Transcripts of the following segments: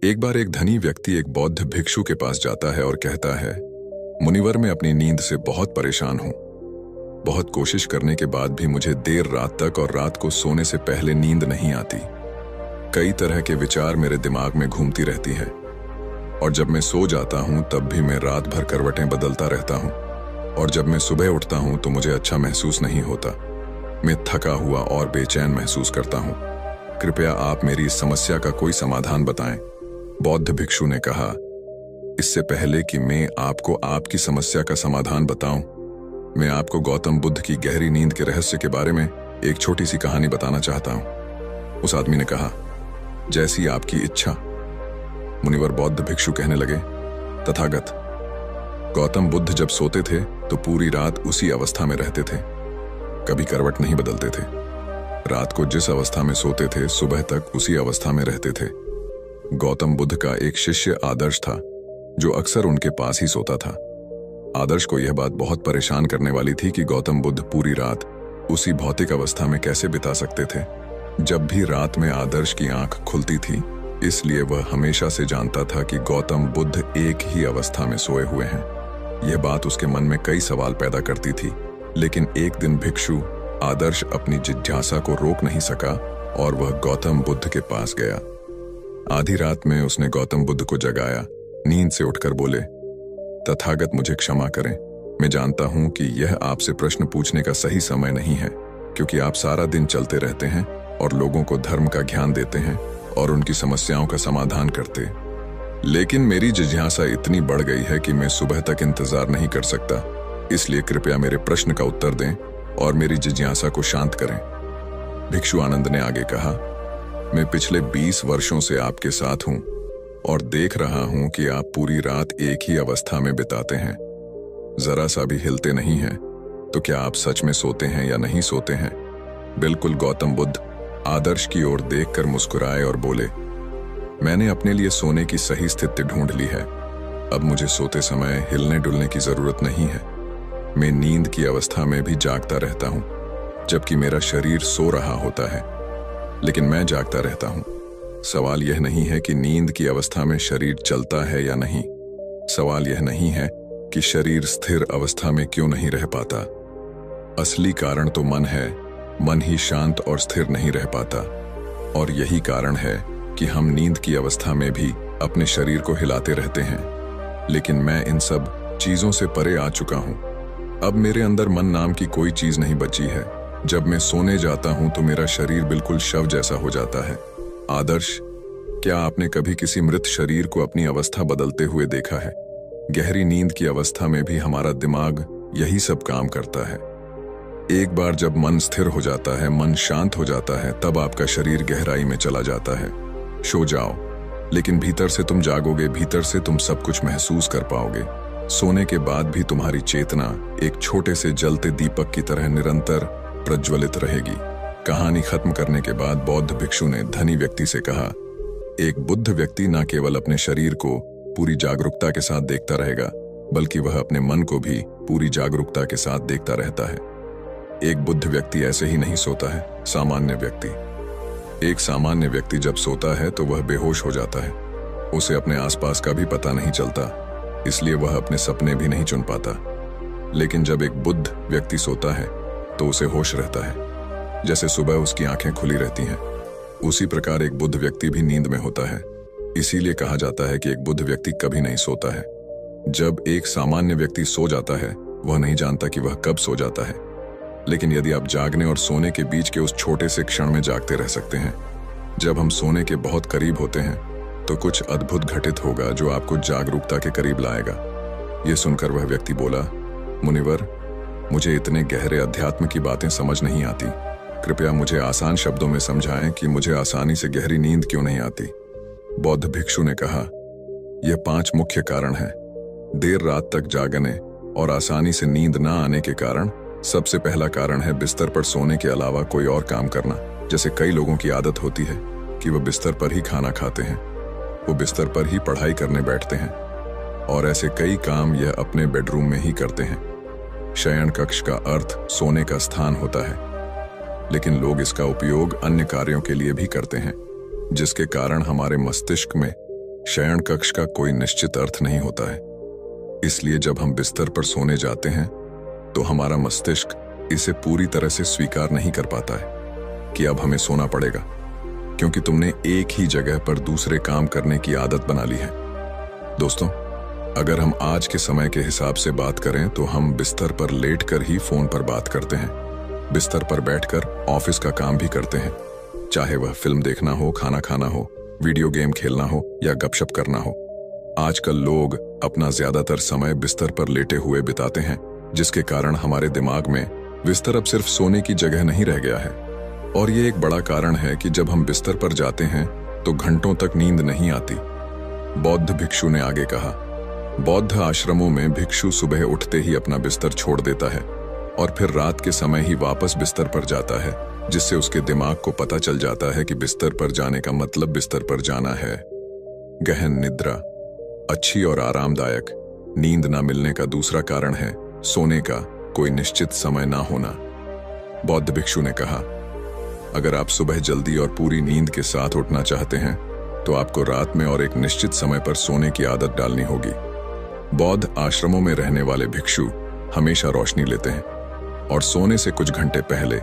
एक बार एक धनी व्यक्ति एक बौद्ध भिक्षु के पास जाता है और कहता है, मुनिवर, मैं अपनी नींद से बहुत परेशान हूं। बहुत कोशिश करने के बाद भी मुझे देर रात तक और रात को सोने से पहले नींद नहीं आती। कई तरह के विचार मेरे दिमाग में घूमती रहती है और जब मैं सो जाता हूं तब भी मैं रात भर करवटें बदलता रहता हूं और जब मैं सुबह उठता हूं तो मुझे अच्छा महसूस नहीं होता। मैं थका हुआ और बेचैन महसूस करता हूं। कृपया आप मेरी इस समस्या का कोई समाधान बताएं। बौद्ध भिक्षु ने कहा, इससे पहले कि मैं आपको आपकी समस्या का समाधान बताऊं, मैं आपको गौतम बुद्ध की गहरी नींद के रहस्य के बारे में एक छोटी सी कहानी बताना चाहता हूं। उस आदमी ने कहा, जैसी आपकी इच्छा। मुनिवर बौद्ध भिक्षु कहने लगे, तथागत, गौतम बुद्ध जब सोते थे तो पूरी रात उसी अवस्था में रहते थे, कभी करवट नहीं बदलते थे। रात को जिस अवस्था में सोते थे सुबह तक उसी अवस्था में रहते थे। गौतम बुद्ध का एक शिष्य आदर्श था जो अक्सर उनके पास ही सोता था। आदर्श को यह बात बहुत परेशान करने वाली थी कि गौतम बुद्ध पूरी रात उसी भौतिक अवस्था में कैसे बिता सकते थे। जब भी रात में आदर्श की आंख खुलती थी, इसलिए वह हमेशा से जानता था कि गौतम बुद्ध एक ही अवस्था में सोए हुए हैं। यह बात उसके मन में कई सवाल पैदा करती थी, लेकिन एक दिन भिक्षु आदर्श अपनी जिज्ञासा को रोक नहीं सका और वह गौतम बुद्ध के पास गया। आधी रात में उसने गौतम बुद्ध को जगाया। नींद से उठकर बोले, तथागत, मुझे क्षमा करें। मैं जानता हूं कि यह आपसे प्रश्न पूछने का सही समय नहीं है, क्योंकि आप सारा दिन चलते रहते हैं और लोगों को धर्म का ज्ञान देते हैं और उनकी समस्याओं का समाधान करते। लेकिन मेरी जिज्ञासा इतनी बढ़ गई है कि मैं सुबह तक इंतजार नहीं कर सकता, इसलिए कृपया मेरे प्रश्न का उत्तर दें और मेरी जिज्ञासा को शांत करें। भिक्षु आनंद ने आगे कहा, मैं पिछले 20 वर्षों से आपके साथ हूं और देख रहा हूं कि आप पूरी रात एक ही अवस्था में बिताते हैं, जरा सा भी हिलते नहीं हैं। तो क्या आप सच में सोते हैं या नहीं सोते हैं? बिल्कुल। गौतम बुद्ध आदर्श की ओर देखकर मुस्कुराए और बोले, मैंने अपने लिए सोने की सही स्थिति ढूंढ ली है। अब मुझे सोते समय हिलने डुलने की जरूरत नहीं है। मैं नींद की अवस्था में भी जागता रहता हूं, जबकि मेरा शरीर सो रहा होता है, लेकिन मैं जागता रहता हूं। सवाल यह नहीं है कि नींद की अवस्था में शरीर चलता है या नहीं। सवाल यह नहीं है कि शरीर स्थिर अवस्था में क्यों नहीं रह पाता। असली कारण तो मन है। मन ही शांत और स्थिर नहीं रह पाता, और यही कारण है कि हम नींद की अवस्था में भी अपने शरीर को हिलाते रहते हैं। लेकिन मैं इन सब चीजों से परे आ चुका हूं। अब मेरे अंदर मन नाम की कोई चीज नहीं बची है। जब मैं सोने जाता हूं तो मेरा शरीर बिल्कुल शव जैसा हो जाता है। आदर्श, क्या आपने कभी किसी मृत शरीर को अपनी अवस्था बदलते हुए देखा है? गहरी नींद की अवस्था में भी हमारा दिमाग यही सब काम करता है। एक बार जब मन स्थिर हो जाता है, मन शांत हो जाता है, तब आपका शरीर गहराई में चला जाता है। सो जाओ, लेकिन भीतर से तुम जागोगे, भीतर से तुम सब कुछ महसूस कर पाओगे। सोने के बाद भी तुम्हारी चेतना एक छोटे से जलते दीपक की तरह निरंतर प्रज्वलित रहेगी। कहानी खत्म करने के बाद बौद्ध भिक्षु ने धनी व्यक्ति से कहा, एक बुद्ध व्यक्ति न केवल अपने शरीर को पूरी जागरूकता के साथ देखता रहेगा, बल्कि वह अपने मन को भी पूरी जागरूकता के साथ देखता रहता है। एक बुद्ध व्यक्ति ऐसे ही नहीं सोता है। सामान्य व्यक्ति, एक सामान्य व्यक्ति जब सोता है तो वह बेहोश हो जाता है। उसे अपने आसपास का भी पता नहीं चलता, इसलिए वह अपने सपने भी नहीं चुन पाता। लेकिन जब एक बुद्ध व्यक्ति सोता है तो उसे होश रहता है, जैसे सुबह उसकी आंखें खुली रहती हैं। उसी प्रकार एक बुद्ध व्यक्ति भी नींद में होता है। इसीलिए कहा जाता है कि एक बुद्ध व्यक्ति कभी नहीं सोता है। जब एक सामान्य व्यक्ति सो जाता है, वह नहीं जानता कि वह कब सो जाता है। लेकिन यदि आप जागने और सोने के बीच के उस छोटे से क्षण में जागते रह सकते हैं, जब हम सोने के बहुत करीब होते हैं, तो कुछ अद्भुत घटित होगा जो आपको जागरूकता के करीब लाएगा। यह सुनकर वह व्यक्ति बोला, मुनिवर, मुझे इतने गहरे अध्यात्म की बातें समझ नहीं आती। कृपया मुझे आसान शब्दों में समझाएं कि मुझे आसानी से गहरी नींद क्यों नहीं आती। बौद्ध भिक्षु ने कहा, यह 5 मुख्य कारण हैं। देर रात तक जागने और आसानी से नींद ना आने के कारण। सबसे पहला कारण है बिस्तर पर सोने के अलावा कोई और काम करना। जैसे कई लोगों की आदत होती है कि वह बिस्तर पर ही खाना खाते हैं, वो बिस्तर पर ही पढ़ाई करने बैठते हैं, और ऐसे कई काम यह अपने बेडरूम में ही करते हैं। शयन कक्ष का अर्थ सोने का स्थान होता है, लेकिन लोग इसका उपयोग अन्य कार्यों के लिए भी करते हैं, जिसके कारण हमारे मस्तिष्क में शयन कक्ष का कोई निश्चित अर्थ नहीं होता है। इसलिए जब हम बिस्तर पर सोने जाते हैं तो हमारा मस्तिष्क इसे पूरी तरह से स्वीकार नहीं कर पाता है कि अब हमें सोना पड़ेगा, क्योंकि तुमने एक ही जगह पर दूसरे काम करने की आदत बना ली है। दोस्तों, अगर हम आज के समय के हिसाब से बात करें तो हम बिस्तर पर लेटकर ही फोन पर बात करते हैं, बिस्तर पर बैठकर ऑफिस का काम भी करते हैं, चाहे वह फिल्म देखना हो, खाना खाना हो, वीडियो गेम खेलना हो या गपशप करना हो। आजकल लोग अपना ज्यादातर समय बिस्तर पर लेटे हुए बिताते हैं, जिसके कारण हमारे दिमाग में बिस्तर अब सिर्फ सोने की जगह नहीं रह गया है। और ये एक बड़ा कारण है कि जब हम बिस्तर पर जाते हैं तो घंटों तक नींद नहीं आती। बौद्ध भिक्षु ने आगे कहा, बौद्ध आश्रमों में भिक्षु सुबह उठते ही अपना बिस्तर छोड़ देता है और फिर रात के समय ही वापस बिस्तर पर जाता है, जिससे उसके दिमाग को पता चल जाता है कि बिस्तर पर जाने का मतलब बिस्तर पर जाना है। गहन निद्रा, अच्छी और आरामदायक नींद ना मिलने का दूसरा कारण है सोने का कोई निश्चित समय ना होना। बौद्ध भिक्षु ने कहा, अगर आप सुबह जल्दी और पूरी नींद के साथ उठना चाहते हैं तो आपको रात में और एक निश्चित समय पर सोने की आदत डालनी होगी। बौद्ध आश्रमों में रहने वाले भिक्षु हमेशा रोशनी लेते हैं और सोने से कुछ घंटे पहले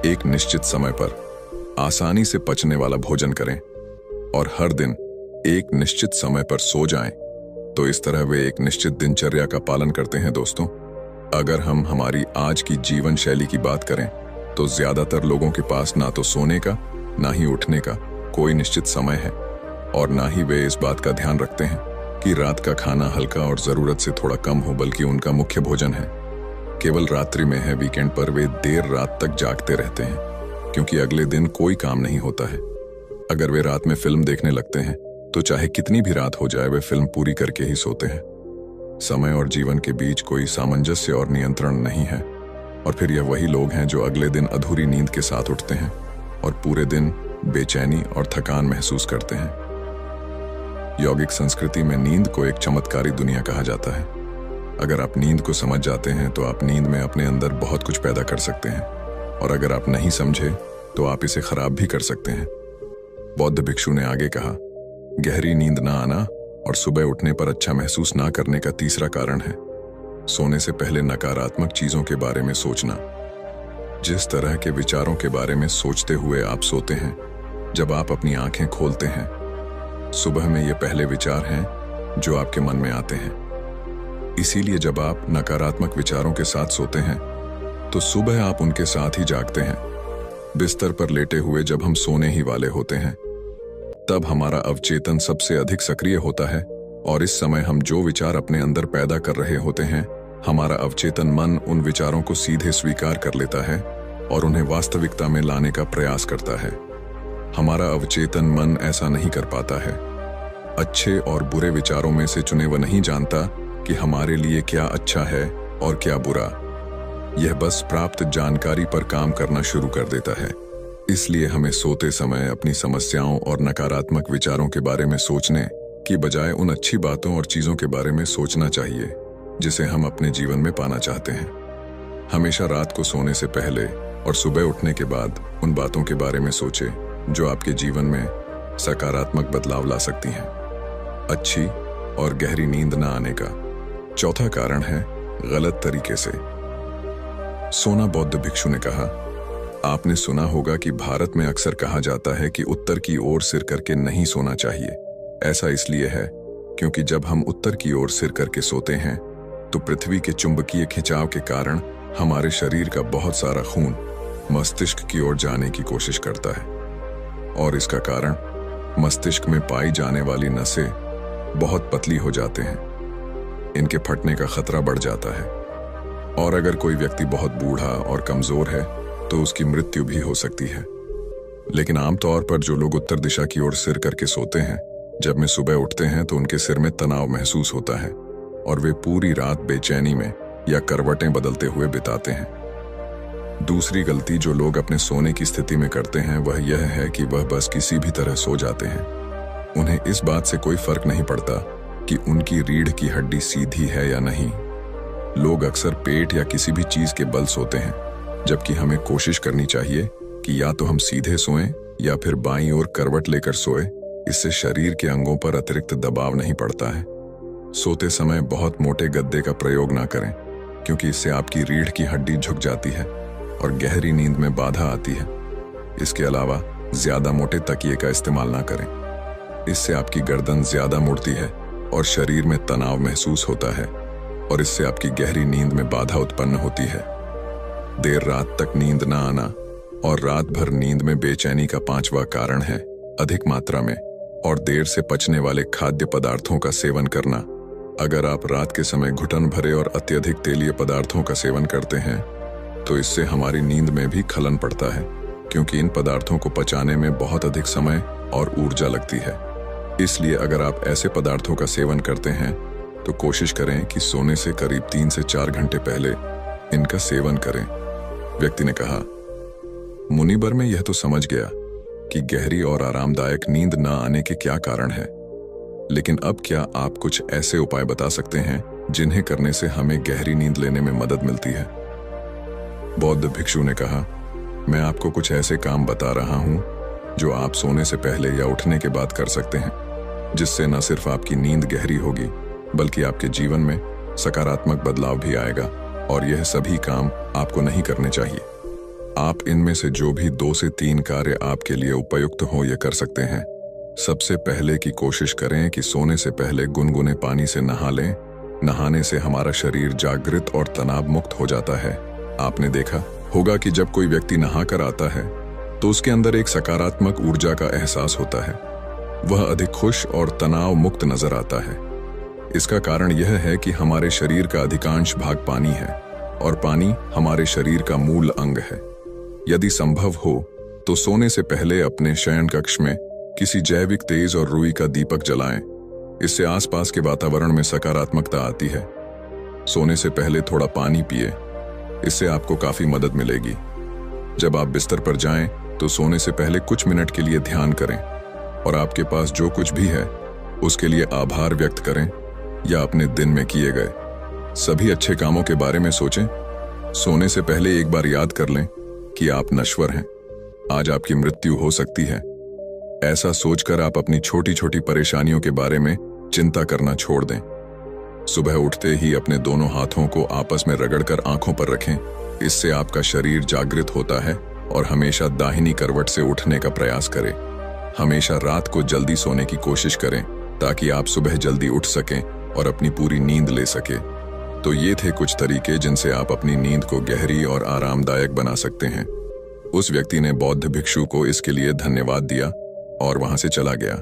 एक निश्चित समय पर आसानी से पचने वाला भोजन करें और हर दिन एक निश्चित समय पर सो जाएं। तो इस तरह वे एक निश्चित दिनचर्या का पालन करते हैं। दोस्तों, अगर हम हमारी आज की जीवन शैली की बात करें तो ज्यादातर लोगों के पास ना तो सोने का ना ही उठने का कोई निश्चित समय है और ना ही वे इस बात का ध्यान रखते हैं कि रात का खाना हल्का और जरूरत से थोड़ा कम हो, बल्कि उनका मुख्य भोजन है केवल रात्रि में है। वीकेंड पर वे देर रात तक जागते रहते हैं क्योंकि अगले दिन कोई काम नहीं होता है। अगर वे रात में फिल्म देखने लगते हैं तो चाहे कितनी भी रात हो जाए वे फिल्म पूरी करके ही सोते हैं। समय और जीवन के बीच कोई सामंजस्य और नियंत्रण नहीं है और फिर यह वही लोग हैं जो अगले दिन अधूरी नींद के साथ उठते हैं और पूरे दिन बेचैनी और थकान महसूस करते हैं। यौगिक संस्कृति में नींद को एक चमत्कारी दुनिया कहा जाता है। अगर आप नींद को समझ जाते हैं तो आप नींद में अपने अंदर बहुत कुछ पैदा कर सकते हैं और अगर आप नहीं समझे तो आप इसे खराब भी कर सकते हैं। बौद्ध भिक्षु ने आगे कहा, गहरी नींद ना आना और सुबह उठने पर अच्छा महसूस ना करने का तीसरा कारण है सोने से पहले नकारात्मक चीजों के बारे में सोचना। जिस तरह के विचारों के बारे में सोचते हुए आप सोते हैं, जब आप अपनी आंखें खोलते हैं, सुबह में ये पहले विचार हैं जो आपके मन में आते हैं। इसीलिए जब आप नकारात्मक विचारों के साथ सोते हैं तो सुबह आप उनके साथ ही जागते हैं। बिस्तर पर लेटे हुए जब हम सोने ही वाले होते हैं तब हमारा अवचेतन सबसे अधिक सक्रिय होता है और इस समय हम जो विचार अपने अंदर पैदा कर रहे होते हैं, हमारा अवचेतन मन उन विचारों को सीधे स्वीकार कर लेता है और उन्हें वास्तविकता में लाने का प्रयास करता है। हमारा अवचेतन मन ऐसा नहीं कर पाता है। अच्छे और बुरे विचारों में से चुने वह नहीं जानता कि हमारे लिए क्या अच्छा है और क्या बुरा। यह बस प्राप्त जानकारी पर काम करना शुरू कर देता है। इसलिए हमें सोते समय अपनी समस्याओं और नकारात्मक विचारों के बारे में सोचने की बजाय उन अच्छी बातों और चीजों के बारे में सोचना चाहिए जिसे हम अपने जीवन में पाना चाहते हैं। हमेशा रात को सोने से पहले और सुबह उठने के बाद उन बातों के बारे में सोचें जो आपके जीवन में सकारात्मक बदलाव ला सकती हैं। अच्छी और गहरी नींद न आने का चौथा कारण है गलत तरीके से सोना। बौद्ध भिक्षु ने कहा, आपने सुना होगा कि भारत में अक्सर कहा जाता है कि उत्तर की ओर सिर करके नहीं सोना चाहिए। ऐसा इसलिए है क्योंकि जब हम उत्तर की ओर सिर करके सोते हैं तो पृथ्वी के चुंबकीय खिंचाव के कारण हमारे शरीर का बहुत सारा खून मस्तिष्क की ओर जाने की कोशिश करता है और इसका कारण मस्तिष्क में पाई जाने वाली नसें बहुत पतली हो जाते हैं। इनके फटने का खतरा बढ़ जाता है और अगर कोई व्यक्ति बहुत बूढ़ा और कमजोर है तो उसकी मृत्यु भी हो सकती है। लेकिन आमतौर पर जो लोग उत्तर दिशा की ओर सिर करके सोते हैं, जब वे सुबह उठते हैं तो उनके सिर में तनाव महसूस होता है और वे पूरी रात बेचैनी में या करवटें बदलते हुए बिताते हैं। दूसरी गलती जो लोग अपने सोने की स्थिति में करते हैं वह यह है कि वह बस किसी भी तरह सो जाते हैं। उन्हें इस बात से कोई फर्क नहीं पड़ता कि उनकी रीढ़ की हड्डी सीधी है या नहीं। लोग अक्सर पेट या किसी भी चीज के बल सोते हैं, जबकि हमें कोशिश करनी चाहिए कि या तो हम सीधे सोएं या फिर बाईं ओर करवट लेकर सोएं इससे शरीर के अंगों पर अतिरिक्त दबाव नहीं पड़ता है। सोते समय बहुत मोटे गद्दे का प्रयोग ना करें, क्योंकि इससे आपकी रीढ़ की हड्डी झुक जाती है और गहरी नींद में बाधा आती है। इसके अलावा ज्यादा मोटे तकिए का इस्तेमाल ना करें, इससे आपकी गर्दन ज्यादा मुड़ती है और शरीर में तनाव महसूस होता है, और इससे आपकी गहरी नींद में बाधा उत्पन्न होती है। देर रात तक नींद ना आना और रात भर नींद में बेचैनी का 5वां कारण है अधिक मात्रा में और देर से पचने वाले खाद्य पदार्थों का सेवन करना। अगर आप रात के समय घुटन भरे और अत्यधिक तेलीय पदार्थों का सेवन करते हैं तो इससे हमारी नींद में भी खलन पड़ता है, क्योंकि इन पदार्थों को पचाने में बहुत अधिक समय और ऊर्जा लगती है। इसलिए अगर आप ऐसे पदार्थों का सेवन करते हैं तो कोशिश करें कि सोने से करीब 3 से 4 घंटे पहले इनका सेवन करें। व्यक्ति ने कहा, मुनिबर में यह तो समझ गया कि गहरी और आरामदायक नींद न आने के क्या कारण है, लेकिन अब क्या आप कुछ ऐसे उपाय बता सकते हैं जिन्हें करने से हमें गहरी नींद लेने में मदद मिलती है? बौद्ध भिक्षु ने कहा, मैं आपको कुछ ऐसे काम बता रहा हूं जो आप सोने से पहले या उठने के बाद कर सकते हैं, जिससे न सिर्फ आपकी नींद गहरी होगी बल्कि आपके जीवन में सकारात्मक बदलाव भी आएगा। और यह सभी काम आपको नहीं करने चाहिए। आप इनमें से जो भी 2 से 3 कार्य आपके लिए उपयुक्त हो यह कर सकते हैं। सबसे पहले की कोशिश करें कि सोने से पहले गुनगुने पानी से नहा लें। नहाने से हमारा शरीर जागृत और तनाव मुक्त हो जाता है। आपने देखा होगा कि जब कोई व्यक्ति नहाकर आता है तो उसके अंदर एक सकारात्मक ऊर्जा का एहसास होता है। वह अधिक खुश और तनाव मुक्त नजर आता है। इसका कारण यह है कि हमारे शरीर का अधिकांश भाग पानी है और पानी हमारे शरीर का मूल अंग है। यदि संभव हो तो सोने से पहले अपने शयन कक्ष में किसी जैविक तेज और रुई का दीपक जलाएं। इससे आसपास के वातावरण में सकारात्मकता आती है। सोने से पहले थोड़ा पानी पिए, इससे आपको काफी मदद मिलेगी। जब आप बिस्तर पर जाएं तो सोने से पहले कुछ मिनट के लिए ध्यान करें और आपके पास जो कुछ भी है उसके लिए आभार व्यक्त करें या अपने दिन में किए गए सभी अच्छे कामों के बारे में सोचें। सोने से पहले एक बार याद कर लें कि आप नश्वर हैं, आज आपकी मृत्यु हो सकती है। ऐसा सोचकर आप अपनी छोटी छोटी परेशानियों के बारे में चिंता करना छोड़ दें। सुबह उठते ही अपने दोनों हाथों को आपस में रगड़कर आंखों पर रखें। इससे आपका शरीर जागृत होता है और हमेशा दाहिनी करवट से उठने का प्रयास करें। हमेशा रात को जल्दी सोने की कोशिश करें ताकि आप सुबह जल्दी उठ सकें और अपनी पूरी नींद ले सकें। तो ये थे कुछ तरीके जिनसे आप अपनी नींद को गहरी और आरामदायक बना सकते हैं। उस व्यक्ति ने बौद्ध भिक्षु को इसके लिए धन्यवाद दिया और वहां से चला गया।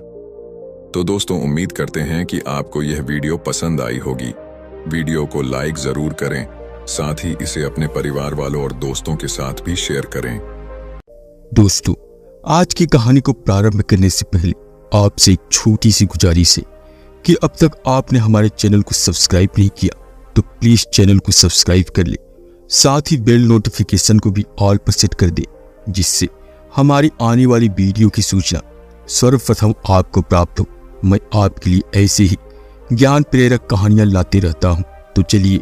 तो दोस्तों, उम्मीद करते हैं कि आपको यह वीडियो पसंद आई होगी। वीडियो को लाइक जरूर करें, साथ ही इसे अपने परिवार वालों और दोस्तों के साथ भी शेयर करें। दोस्तों, आज की कहानी को प्रारंभ करने से पहले आपसे एक छोटी सी गुजारिश है कि अब तक आपने हमारे चैनल को सब्सक्राइब नहीं किया तो प्लीज चैनल को सब्सक्राइब कर ले, साथ ही बेल नोटिफिकेशन को भी ऑल पर सेट कर दे, जिससे हमारी आने वाली वीडियो की सूचना सर्वप्रथम आपको प्राप्त हो। मैं आपके लिए ऐसे ही ज्ञान प्रेरक कहानियां लाते रहता हूं। तो चलिए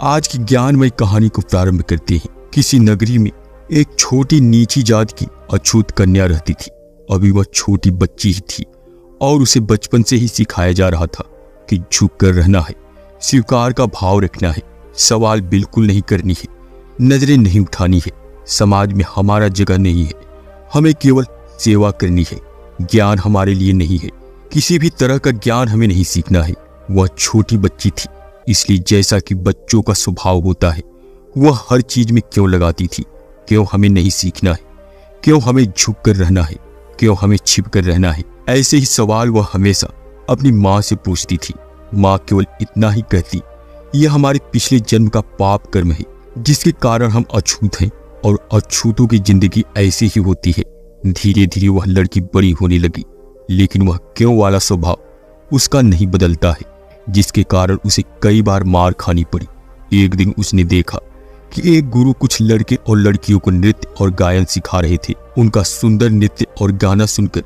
आज की ज्ञानमय कहानी को प्रारंभ करते हैं। किसी नगरी में एक छोटी नीची जात की अछूत कन्या रहती थी। अभी वह छोटी बच्ची ही थी और उसे बचपन से ही सिखाया जा रहा था कि झुक कर रहना है, स्वीकार का भाव रखना है, सवाल बिल्कुल नहीं करनी है, नजरें नहीं उठानी है, समाज में हमारा जगह नहीं है, हमें केवल सेवा करनी है, ज्ञान हमारे लिए नहीं है, किसी भी तरह का ज्ञान हमें नहीं सीखना है। वह छोटी बच्ची थी, इसलिए जैसा कि बच्चों का स्वभाव होता है वह हर चीज में क्यों लगाती थी। क्यों हमें नहीं सीखना है, क्यों हमें झुक कर रहना है, क्यों हमें छिप कर रहना है, ऐसे ही सवाल वह हमेशा अपनी माँ से पूछती थी। माँ केवल इतना ही कहती, यह हमारे पिछले जन्म का पाप कर्म है जिसके कारण हम अछूत हैं और अछूतों की जिंदगी ऐसी ही होती है। धीरे धीरे वह लड़की बड़ी होने लगी, लेकिन वह क्यों वाला स्वभाव उसका नहीं बदलता है, जिसके कारण उसे कई बार मार खानी पड़ी। एक दिन उसने देखा कि एक गुरु कुछ लड़के और लड़कियों को नृत्य और गायन सिखा रहे थे। उनका सुंदर नृत्य और गाना सुनकर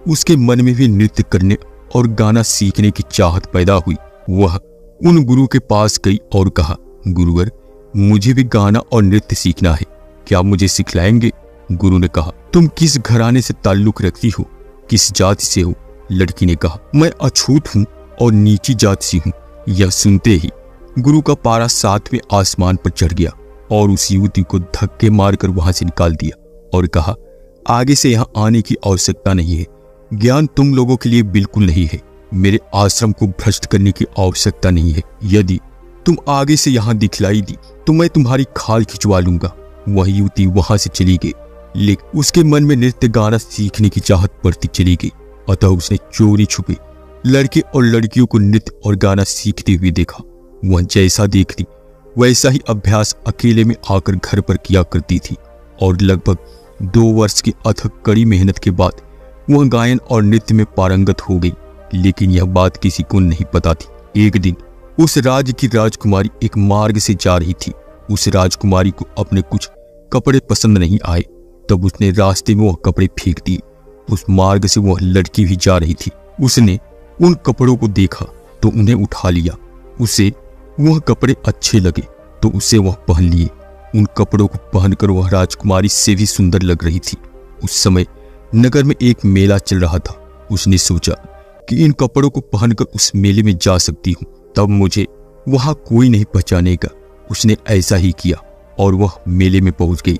उसके मन में भी नृत्य करने और गाना सीखने की चाहत पैदा हुई। वह उन गुरु के पास गई और कहा, गुरुवर, मुझे भी गाना और नृत्य सीखना है, क्या मुझे सिखलाएंगे? गुरु ने कहा, तुम किस घराने से ताल्लुक रखती हो, किस जाति से हो, लड़की ने कहा। मैं अछूत हूँ और नीची जात सी हूँ। यह सुनते ही गुरु का पारा 7वें आसमान पर चढ़ गया और उस युवती को धक्के मारकर वहां से निकाल दिया और कहा, आगे से यहाँ आने की आवश्यकता नहीं है। ज्ञान तुम लोगों के लिए बिल्कुल नहीं है। मेरे आश्रम को भ्रष्ट करने की आवश्यकता नहीं है। यदि तुम आगे से यहाँ दिखलाई दी तो मैं तुम्हारी खाल खिंचवा लूंगा। वह युवती वहां से चली गई, लेकिन उसके मन में नृत्य गाना सीखने की चाहत बढ़ती चली गई। अतः उसने चोरी छुपे लड़के और लड़कियों को नृत्य और गाना सीखते हुए देखा। वह जैसा देखती वैसा ही अभ्यास अकेले में आकर घर पर किया करती थी और लगभग 2 वर्ष की अथक कड़ी मेहनत के बाद वह गायन और नृत्य में पारंगत हो गई। लेकिन यह बात किसी को नहीं पता थी। एक दिन उस राज्य की राजकुमारी एक मार्ग से जा रही थी। उस राजकुमारी को अपने कुछ कपड़े पसंद नहीं आए, तब उसने रास्ते में वह कपड़े फेंक दिए। उस मार्ग से वह लड़की भी जा रही थी। उसने उन कपड़ों को देखा तो उन्हें उठा लिया। उसे वह कपड़े अच्छे लगे तो उसे वह पहन लिए। उन कपड़ों को पहनकर वह राजकुमारी से भी सुंदर लग रही थी। उस समय नगर में एक मेला चल रहा था। उसने सोचा कि इन कपड़ों को पहनकर उस मेले में जा सकती हूँ, तब मुझे वहां कोई नहीं पहचानेगा। उसने ऐसा ही किया और वह मेले में पहुंच गई।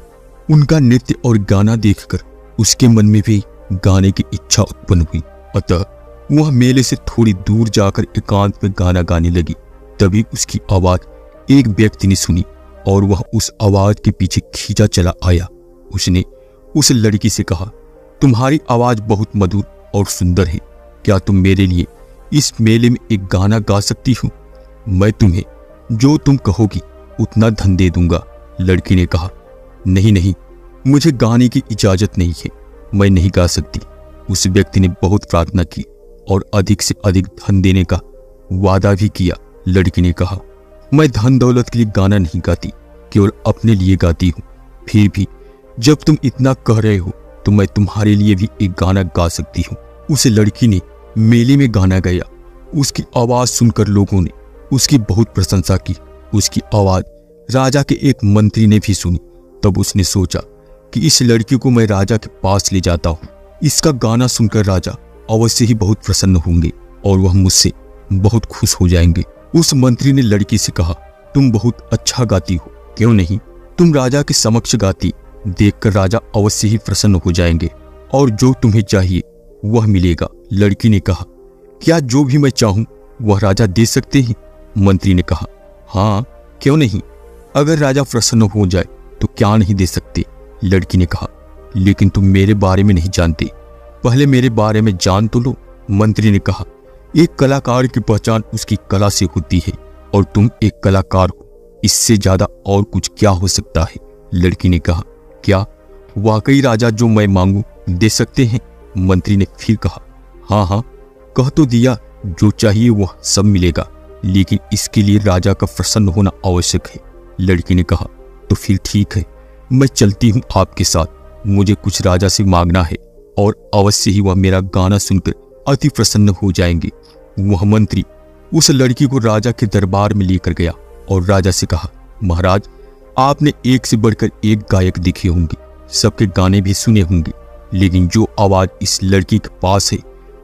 उनका नृत्य और गाना देखकर उसके मन में भी गाने की इच्छा उत्पन्न हुई। अतः वह मेले से थोड़ी दूर जाकर एकांत में गाना गाने लगी। तभी उसकी आवाज एक व्यक्ति ने सुनी और वह उस आवाज के पीछे खींचा चला आया। उसने उस लड़की से कहा, तुम्हारी आवाज बहुत मधुर और सुंदर है। क्या तुम मेरे लिए इस मेले में एक गाना गा सकती हो? मैं तुम्हें जो तुम कहोगी उतना धन दे दूंगा। लड़की ने कहा, नहीं नहीं, मुझे गाने की इजाजत नहीं है, मैं नहीं गा सकती। उस व्यक्ति ने बहुत प्रार्थना की और अधिक से अधिक धन देने का वादा भी किया। लड़की ने कहा, मैं धन दौलत के लिए गाना नहीं गाती, केवल अपने लिए गाती हूँ। फिर भी जब तुम इतना कह रहे हो तो मैं तुम्हारे लिए भी एक गाना गा सकती हूँ। उस लड़की ने मेले में गाना गाया। उसकी आवाज सुनकर लोगों ने उसकी बहुत प्रशंसा की। उसकी आवाज राजा के एक मंत्री ने भी सुनी। तब उसने सोचा कि इस लड़की को मैं राजा के पास ले जाता हूँ। इसका गाना सुनकर राजा अवश्य ही बहुत प्रसन्न होंगे और वह मुझसे बहुत खुश हो जाएंगे। उस मंत्री ने लड़की से कहा, तुम बहुत अच्छा गाती हो, क्यों नहीं तुम राजा के समक्ष गाती? देखकर राजा अवश्य ही प्रसन्न हो जाएंगे और जो तुम्हें चाहिए वह मिलेगा। लड़की ने कहा, क्या जो भी मैं चाहूं वह राजा दे सकते हैं? मंत्री ने कहा, हाँ क्यों नहीं, अगर राजा प्रसन्न हो जाए तो क्या नहीं दे सकते। लड़की ने कहा, लेकिन तुम मेरे बारे में नहीं जानते, पहले मेरे बारे में जान तो लो। मंत्री ने कहा, एक कलाकार की पहचान उसकी कला से होती है और तुम एक कलाकार हो, इससे ज्यादा और कुछ क्या हो सकता है? लड़की ने कहा, क्या वाकई राजा जो मैं मांगू दे सकते हैं? मंत्री ने फिर कहा, हाँ हाँ, कह तो दिया, जो चाहिए वह सब मिलेगा, लेकिन इसके लिए राजा का प्रसन्न होना आवश्यक है। लड़की ने कहा, तो फिर ठीक है, मैं चलती हूँ आपके साथ। मुझे कुछ राजा से मांगना है और अवश्य ही वह मेरा गाना सुनकर अति प्रसन्न हो जाएंगे। वह मंत्री उस लड़की को राजा के दरबार में लेकर गया और राजा से कहा, महाराज, आपने एक से बढ़कर एक गायक देखे होंगे, सबके गाने भी सुने होंगे, लेकिन जो आवाज इस लड़की के पास है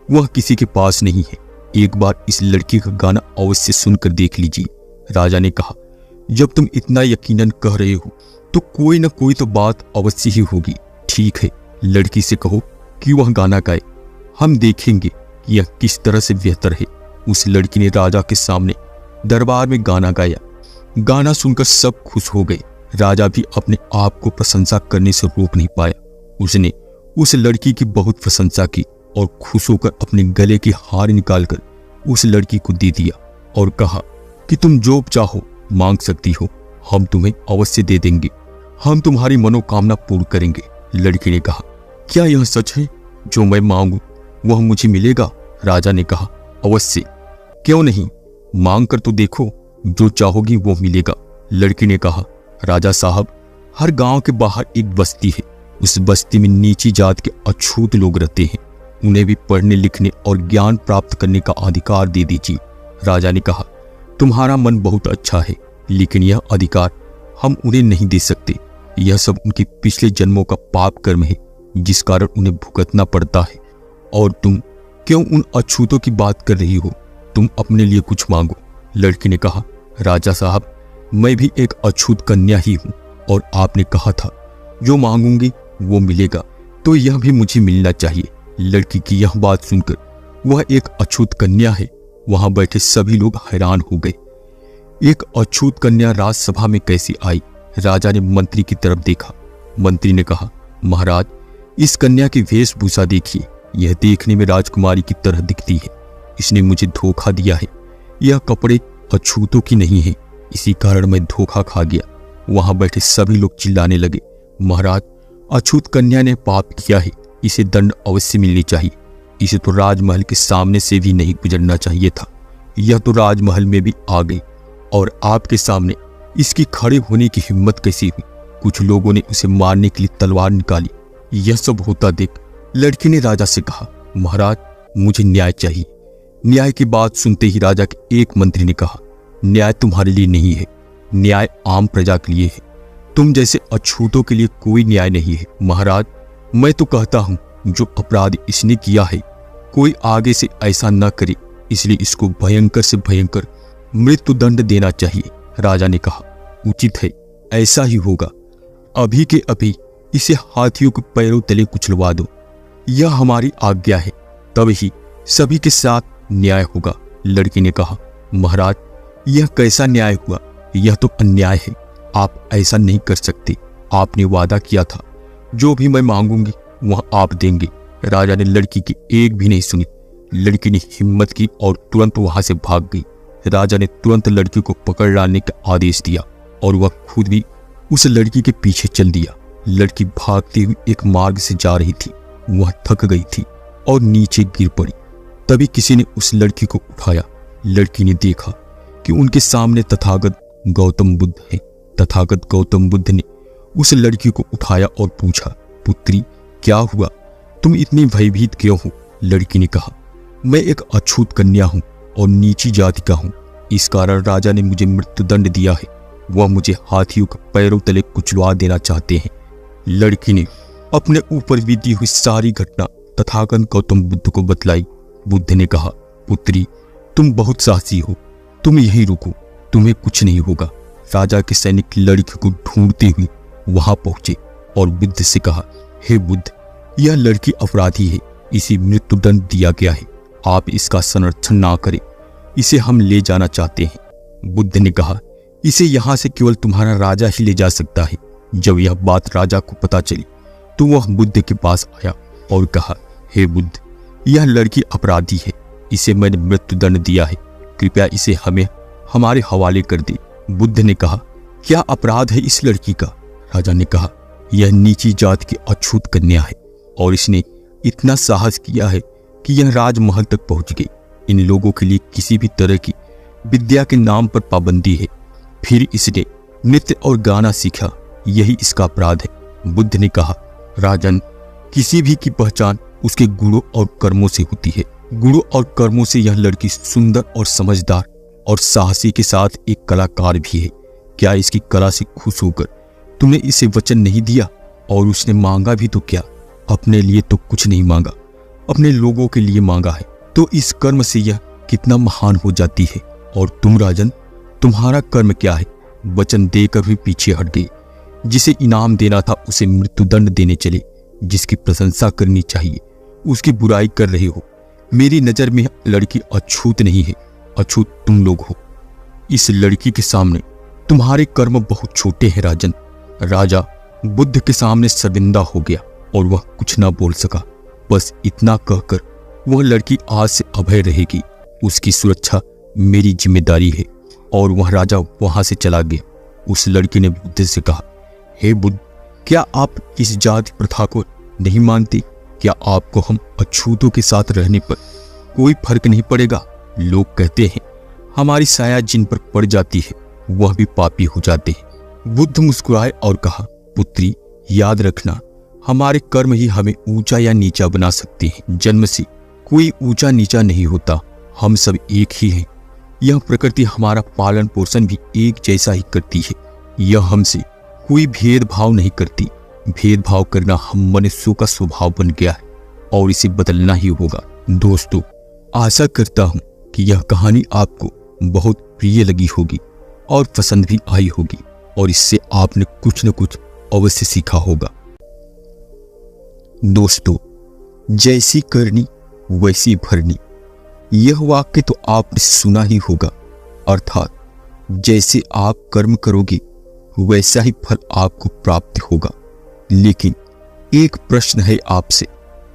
वह किसी के पास नहीं है। एक बार इस लड़की का गाना अवश्य सुनकर देख लीजिए। राजा ने कहा, जब तुम इतना यकीनन कह रहे हो तो कोई न कोई तो बात अवश्य ही होगी। ठीक है, लड़की से कहो कि वह गाना गाए, हम देखेंगे कि यह किस तरह से बेहतर है। उस लड़की ने राजा के सामने दरबार में गाना गाया। गाना सुनकर सब खुश हो गए। राजा भी अपने आप को प्रशंसा करने से रोक नहीं पाया। उसने उस लड़की की बहुत प्रशंसा की और खुश होकर अपने गले की हार निकालकर उस लड़की को दे दिया और कहा कि तुम जो चाहो मांग सकती हो, हम तुम्हें अवश्य दे देंगे, हम तुम्हारी मनोकामना पूर्ण करेंगे। लड़की ने कहा, क्या यह सच है? जो मैं मांगू वह मुझे मिलेगा? राजा ने कहा, अवश्य, क्यों नहीं, मांग कर तो देखो, जो चाहोगी वो मिलेगा। लड़की ने कहा, राजा साहब, हर गांव के बाहर एक बस्ती है, उस बस्ती में नीची जात के अछूत लोग रहते हैं, उन्हें भी पढ़ने लिखने और ज्ञान प्राप्त करने का अधिकार दे दीजिए। राजा ने कहा, तुम्हारा मन बहुत अच्छा है, लेकिन यह अधिकार हम उन्हें नहीं दे सकते। यह सब उनके पिछले जन्मों का पाप कर्म है, जिस कारण उन्हें भुगतना पड़ता है, और तुम क्यों उन अछूतों की बात कर रही हो? तुम अपने लिए कुछ मांगो। लड़की ने कहा, राजा साहब, मैं भी एक अछूत कन्या ही हूं और आपने कहा था जो मांगूंगी वो मिलेगा, तो यह भी मुझे मिलना चाहिए। लड़की की यह बात सुनकर वह एक अछूत कन्या है, वहां बैठे सभी लोग हैरान हो गए। एक अछूत कन्या राजसभा में कैसी आई? राजा ने मंत्री की तरफ देखा। मंत्री ने कहा, महाराज, इस कन्या की वेशभूषा देखिए, यह देखने में राजकुमारी की तरह दिखती है। इसने मुझे धोखा दिया है। यह कपड़े अछूतों की नहीं है, इसी कारण मैं धोखा खा गया। वहां बैठे सभी लोग चिल्लाने लगे, महाराज, अछूत कन्या ने पाप किया है, इसे दंड अवश्य मिलनी चाहिए। इसे तो राजमहल के सामने से भी नहीं गुजरना चाहिए था। यह तो राजमहल में भी आ गई और आपके सामने इसकी खड़े होने की हिम्मत कैसी हुई? कुछ लोगों ने उसे मारने के लिए तलवार निकाली। यह सब होता देख लड़की ने राजा से कहा, महाराज, मुझे न्याय चाहिए। न्याय की बात सुनते ही राजा के एक मंत्री ने कहा, न्याय तुम्हारे लिए नहीं है, न्याय आम प्रजा के लिए है। तुम जैसे अछूतों के लिए कोई न्याय नहीं है। महाराज, मैं तो कहता हूं जो अपराध इसने किया है कोई आगे से ऐसा न करे, इसलिए इसको भयंकर से भयंकर मृत्यु दंड देना चाहिए। राजा ने कहा, उचित है, ऐसा ही होगा। अभी के अभी इसे हाथियों के पैरों तले कुचलवा दो, यह हमारी आज्ञा है, तब ही सभी के साथ न्याय होगा। लड़की ने कहा, महाराज, यह कैसा न्याय हुआ? यह तो अन्याय है। आप ऐसा नहीं कर सकते। आपने वादा किया था जो भी मैं मांगूंगी वह आप देंगे। राजा ने लड़की की एक भी नहीं सुनी। लड़की ने हिम्मत की और तुरंत वहां से भाग गई। राजा ने तुरंत लड़की को पकड़ लाने का आदेश दिया और वह खुद भी उस लड़की के पीछे चल दिया। लड़की भागती हुई एक मार्ग से जा रही थी। वह थक गई थी और नीचे गिर पड़ी। तभी किसी ने उस लड़की को उठाया। लड़की ने देखा कि उनके सामने तथागत गौतम बुद्ध है। तथागत गौतम बुद्ध ने उस लड़की को उठाया और पूछा, पुत्री, क्या हुआ? तुम इतनी भयभीत क्यों हो? लड़की ने कहा, मैं एक अछूत कन्या हूं और नीची जाति का हूं। इस कारण राजा ने मुझे मृत्युदंड दिया है। वह मुझे हाथियों के पैरों तले कुचलवा देना चाहते हैं। लड़की ने अपने ऊपर बीती हुई सारी घटना तथागत गौतम बुद्ध को बतलाई। बुद्ध ने कहा, पुत्री, तुम बहुत साहसी हो, तुम यहीं रुको, तुम्हें कुछ नहीं होगा। राजा के सैनिक लड़की को ढूंढते हुए वहां पहुंचे और बुद्ध से कहा, हे बुद्ध, यह लड़की अपराधी है, इसे मृत्युदंड दिया गया है। आप इसका संरक्षण ना करें, इसे हम ले जाना चाहते हैं। बुद्ध ने कहा, इसे यहां से केवल तुम्हारा राजा ही ले जा सकता है। जब यह बात राजा को पता चली तो वह बुद्ध के पास आया और कहा, हे बुद्ध, यह लड़की अपराधी है, इसे मैंने मृत्युदंड दिया है, कृपया इसे हमें हमारे हवाले कर दे। बुद्ध ने कहा, क्या अपराध है इस लड़की का? राजा ने कहा, यह नीची जाति की अछूत कन्या है और इसने इतना साहस किया है कि यह राजमहल तक पहुंच गई। इन लोगों के लिए किसी भी तरह की विद्या के नाम पर पाबंदी है। फिर इसने नृत्य और गाना सीखा, यही इसका अपराध है। बुद्ध ने कहा, राजन, किसी भी की पहचान उसके गुणों और कर्मों से होती है। गुणों और कर्मों से यह लड़की सुंदर और समझदार और साहसी के साथ एक कलाकार भी है। क्या इसकी कला से खुश होकर तुमने इसे वचन नहीं दिया? और उसने मांगा भी तो क्या? अपने लिए तो कुछ नहीं मांगा, अपने लोगों के लिए मांगा है। तो इस कर्म से यह कितना महान हो जाती है। और तुम राजन, तुम्हारा कर्म क्या है? वचन देकर भी पीछे हट गई। जिसे इनाम देना था उसे मृत्युदंड देने चले। जिसकी प्रशंसा करनी चाहिए उसकी बुराई कर रहे हो। मेरी नजर में लड़की अछूत नहीं है, अछूत तुम लोग हो। इस लड़की के सामने तुम्हारे कर्म बहुत छोटे हैं राजन। राजा बुद्ध के सामने शर्मिंदा हो गया और वह कुछ ना बोल सका। बस इतना कहकर वह लड़की आज से अभय रहेगी, उसकी सुरक्षा मेरी जिम्मेदारी है। और वह राजा वहां से चला गया। उस लड़की ने बुद्ध से कहा, हे बुद्ध, क्या आप इस जाति प्रथा को नहीं मानते? क्या आपको हम अछूतों के साथ रहने पर कोई फर्क नहीं पड़ेगा? लोग कहते हैं हमारी साया जिन पर पड़ जाती है वह भी पापी हो जाते हैं। बुद्ध मुस्कुराए और कहा, पुत्री, याद रखना, हमारे कर्म ही हमें ऊंचा या नीचा बना सकते हैं। जन्म से कोई ऊंचा नीचा नहीं होता, हम सब एक ही हैं। यह प्रकृति हमारा पालन पोषण भी एक जैसा ही करती है। यह हमसे कोई भेदभाव नहीं करती। भेदभाव करना हम मनुष्यों का स्वभाव बन गया है और इसे बदलना ही होगा। दोस्तों, आशा करता हूं कि यह कहानी आपको बहुत प्रिय लगी होगी और पसंद भी आई होगी और इससे आपने कुछ न कुछ अवश्य सीखा होगा। दोस्तों, जैसी करनी वैसी भरनी, यह वाक्य तो आपने सुना ही होगा। अर्थात जैसे आप कर्म करोगे वैसा ही फल आपको प्राप्त होगा। लेकिन एक प्रश्न है आपसे,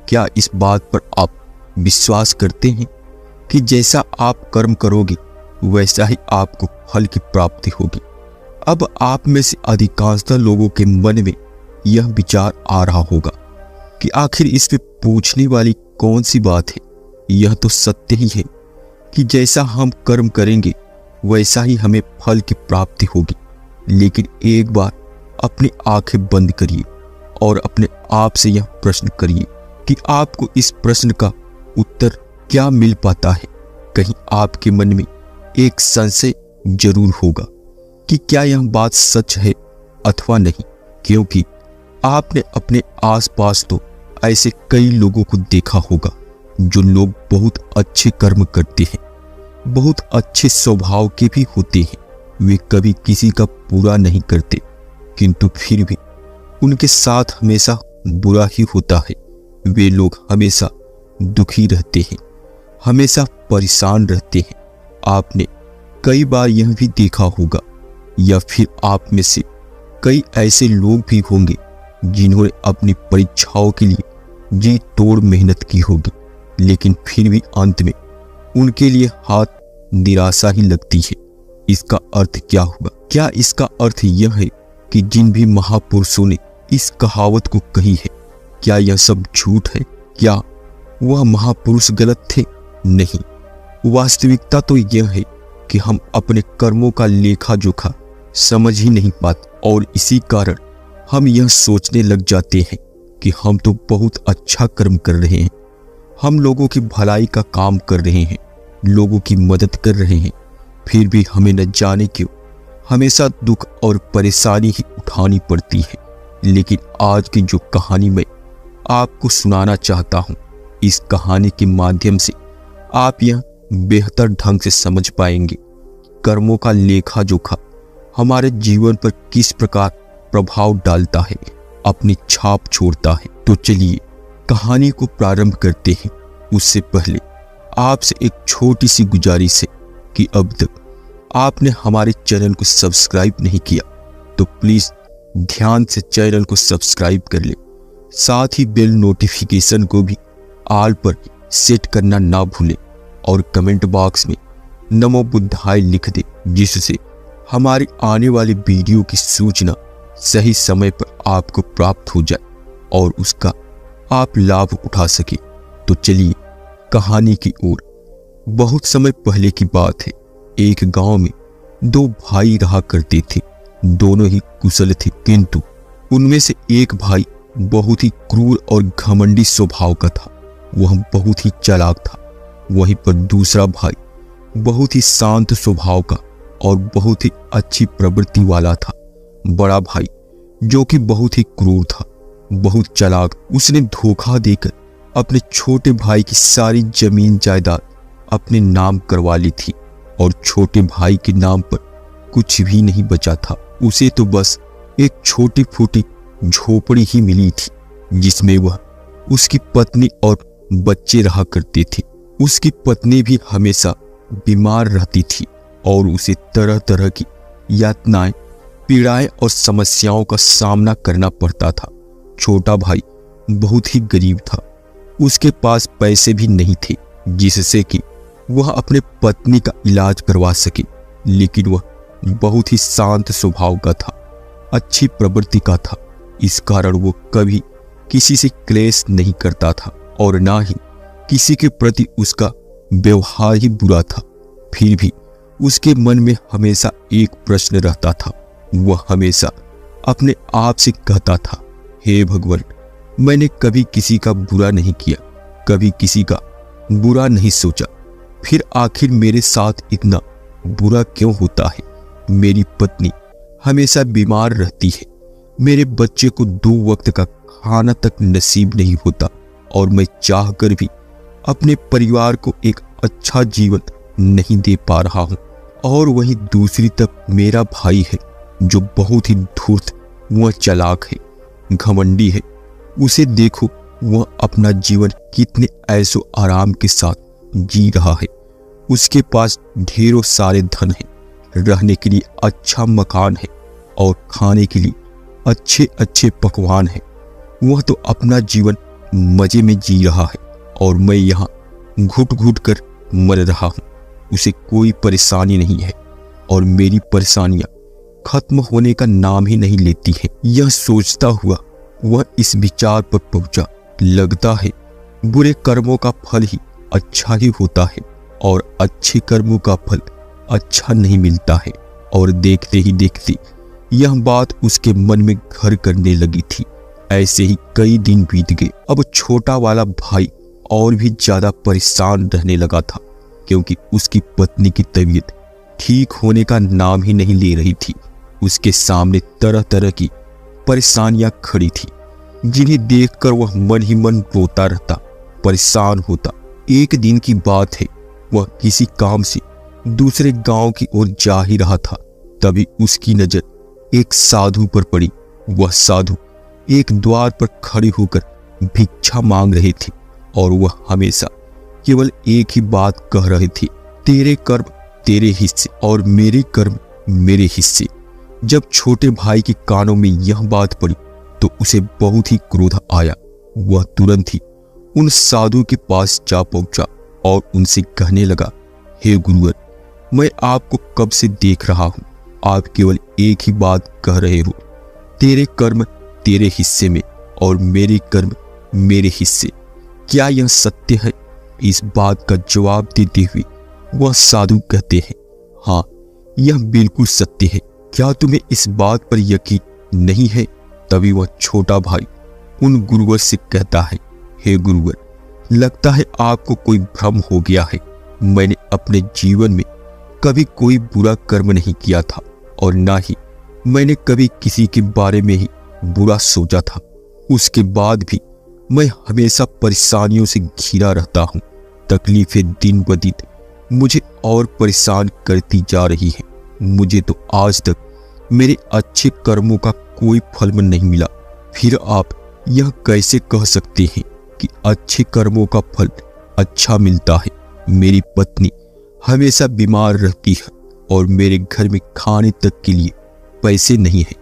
क्या इस बात पर आप विश्वास करते हैं कि जैसा आप कर्म करोगे वैसा ही आपको फल की प्राप्ति होगी? अब आप में से अधिकांशतः लोगों के मन में यह विचार आ रहा होगा कि आखिर इसमें पूछने वाली कौन सी बात है। यह तो सत्य ही है कि जैसा हम कर्म करेंगे वैसा ही हमें फल की प्राप्ति होगी। लेकिन एक बार अपनी आंखें बंद करिए और अपने आप से यह प्रश्न करिए कि आपको इस प्रश्न का उत्तर क्या मिल पाता है। कहीं आपके मन में एक संशय जरूर होगा कि क्या यह बात सच है अथवा नहीं, क्योंकि आपने अपने आसपास तो ऐसे कई लोगों को देखा होगा जो लोग बहुत अच्छे कर्म करते हैं, बहुत अच्छे स्वभाव के भी होते हैं। वे कभी किसी का बुरा नहीं करते, किंतु फिर भी उनके साथ हमेशा बुरा ही होता है। वे लोग हमेशा दुखी रहते हैं, हमेशा परेशान रहते हैं। आपने कई बार यह भी देखा होगा, या फिर आप में से कई ऐसे लोग भी होंगे जिन्होंने अपनी परीक्षाओं के लिए जी तोड़ मेहनत की होगी, लेकिन फिर भी अंत में उनके लिए हाथ निराशा ही लगती है। इसका अर्थ क्या हुआ? क्या इसका अर्थ यह है कि जिन भी महापुरुषों ने इस कहावत को कही है, क्या यह सब झूठ है? क्या वह महापुरुष गलत थे? नहीं, वास्तविकता तो यह है कि हम अपने कर्मों का लेखा जोखा समझ ही नहीं पाते और इसी कारण हम यह सोचने लग जाते हैं कि हम तो बहुत अच्छा कर्म कर रहे हैं, हम लोगों की भलाई का काम कर रहे हैं, लोगों की मदद कर रहे हैं, फिर भी हमें न जाने क्यों हमेशा दुख और परेशानी ही उठानी पड़ती है। लेकिन आज की जो कहानी मैं आपको सुनाना चाहता हूँ, इस कहानी के माध्यम से आप यह बेहतर ढंग से समझ पाएंगे कर्मों का लेखा जोखा हमारे जीवन पर किस प्रकार प्रभाव डालता है, अपनी छाप छोड़ता है। तो चलिए कहानी को प्रारंभ करते हैं। उससे पहले आपसे एक छोटी सी गुजारिश है कि अब तक आपने हमारे चैनल को सब्सक्राइब नहीं किया तो प्लीज ध्यान से चैनल को सब्सक्राइब कर ले, साथ ही बेल नोटिफिकेशन को भी ऑल पर सेट करना ना भूले और कमेंट बॉक्स में नमो बुद्धाय लिख दे, जिससे हमारी आने वाली वीडियो की सूचना सही समय पर आपको प्राप्त हो जाए और उसका आप लाभ उठा सके। तो चलिए कहानी की ओर। बहुत समय पहले की बात है, एक गांव में दो भाई रहा करते थे। दोनों ही कुशल थे, किंतु उनमें से एक भाई बहुत ही क्रूर और घमंडी स्वभाव का था, वह बहुत ही चालाक था। वहीं पर दूसरा भाई बहुत ही शांत स्वभाव का और बहुत ही अच्छी प्रवृत्ति वाला था। बड़ा भाई जो कि बहुत ही क्रूर था, बहुत चालाक, उसने धोखा देकर अपने छोटे भाई की सारी जमीन जायदाद अपने नाम करवा ली थी और छोटे भाई के नाम पर कुछ भी नहीं बचा था। उसे तो बस एक छोटी फूटी झोपड़ी ही मिली थी जिसमें वह, उसकी पत्नी और बच्चे रहा करते थे। उसकी पत्नी भी हमेशा बीमार रहती थी और उसे तरह तरह की यातनाएं, पीड़ाएं और समस्याओं का सामना करना पड़ता था। छोटा भाई बहुत ही गरीब था, उसके पास पैसे भी नहीं थे जिससे कि वह अपने पत्नी का इलाज करवा सके। लेकिन वह बहुत ही शांत स्वभाव का था, अच्छी प्रवृत्ति का था। इस कारण वो कभी किसी से क्लेश नहीं करता था और ना ही किसी के प्रति उसका व्यवहार ही बुरा था। फिर भी उसके मन में हमेशा एक प्रश्न रहता था। वह हमेशा अपने आप से कहता था, हे भगवान, मैंने कभी किसी का बुरा नहीं किया, कभी किसी का बुरा नहीं सोचा, फिर आखिर मेरे साथ इतना बुरा क्यों होता है? मेरी पत्नी हमेशा बीमार रहती है, मेरे बच्चे को 2 वक्त का खाना तक नसीब नहीं होता और मैं चाहकर भी अपने परिवार को एक अच्छा जीवन नहीं दे पा रहा हूँ। और वहीं दूसरी तरफ मेरा भाई है जो बहुत ही धूर्त व चालाक है, घमंडी है। उसे देखो, वह अपना जीवन कितने ऐशो आराम के साथ जी रहा है। उसके पास ढेरों सारे धन है, रहने के लिए अच्छा मकान है और खाने के लिए अच्छे अच्छे पकवान है। वह तो अपना जीवन मजे में जी रहा है और मैं यहाँ घुट घुट कर मर रहा हूँ। उसे कोई परेशानी नहीं है और मेरी परेशानियां खत्म होने का नाम ही नहीं लेती हैं। यह सोचता हुआ वह इस विचार पर पहुंचा, लगता है बुरे कर्मों का फल ही अच्छा ही होता है और अच्छे कर्मों का फल अच्छा नहीं मिलता है। और देखते ही देखते यह बात उसके मन में घर करने लगी थी। ऐसे ही कई दिन बीत गए। अब छोटा वाला भाई और भी ज्यादा परेशान रहने लगा था, क्योंकि उसकी पत्नी की तबीयत ठीक होने का नाम ही नहीं ले रही थी। उसके सामने तरह तरह की परेशानियां खड़ी थी, जिन्हें देखकर वह मन ही मन रोता रहता, परेशान होता। एक दिन की बात है, वह किसी काम से दूसरे गांव की ओर जा ही रहा था। तभी उसकी नजर एक साधु पर पड़ी। वह साधु एक द्वार पर खड़े होकर भिक्षा मांग रहे थे और वह हमेशा केवल एक ही बात कह रहे थे, तेरे कर्म तेरे हिस्से और मेरे कर्म मेरे हिस्से। जब छोटे भाई के कानों में यह बात पड़ी तो उसे बहुत ही क्रोध आया। वह तुरंत ही उन साधु के पास जा पहुंचा और उनसे कहने लगा, हे गुरुवर, मैं आपको कब से देख रहा हूं, आप केवल एक ही बात कह रहे हो, तेरे कर्म तेरे हिस्से में और मेरे कर्म मेरे हिस्से। क्या यह सत्य है? इस बात का जवाब देते हुए वह साधु कहते हैं, हाँ, यह बिल्कुल सत्य है। क्या तुम्हें इस बात पर यकीन नहीं है? तभी वह छोटा भाई उन गुरुवर से कहता है, हे गुरुवर, लगता है आपको कोई भ्रम हो गया है। मैंने अपने जीवन में कभी कोई बुरा कर्म नहीं किया था और ना ही मैंने कभी किसी के बारे में ही बुरा सोचा था। उसके बाद भी मैं हमेशा परेशानियों से घिरा रहता हूँ। तकलीफें दिन ब दिन मुझे और परेशान करती जा रही हैं। मुझे तो आज तक मेरे अच्छे कर्मों का कोई फल नहीं मिला। फिर आप यह कैसे कह सकते हैं कि अच्छे कर्मों का फल अच्छा मिलता है? मेरी पत्नी हमेशा बीमार रहती है और मेरे घर में खाने तक के लिए पैसे नहीं है।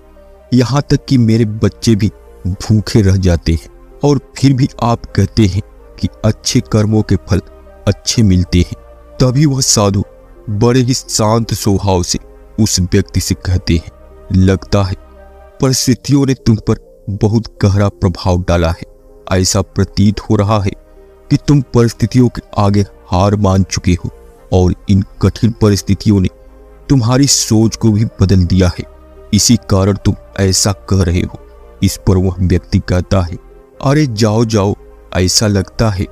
यहाँ तक कि मेरे बच्चे भी भूखे रह जाते हैं और फिर भी आप कहते हैं कि अच्छे कर्मों के फल अच्छे मिलते हैं। तभी वह साधु बड़े ही शांत स्वभाव से उस व्यक्ति से कहते हैं, लगता है परिस्थितियों ने तुम पर बहुत गहरा प्रभाव डाला है। ऐसा प्रतीत हो रहा है कि तुम परिस्थितियों के आगे हार मान चुके हो और इन कठिन परिस्थितियों ने तुम्हारी सोच को भी बदल दिया है। इसी कारण तुम ऐसा कह रहे हो। इस पर वह व्यक्ति कहता है, अरे जाओ जाओ, ऐसा लगता है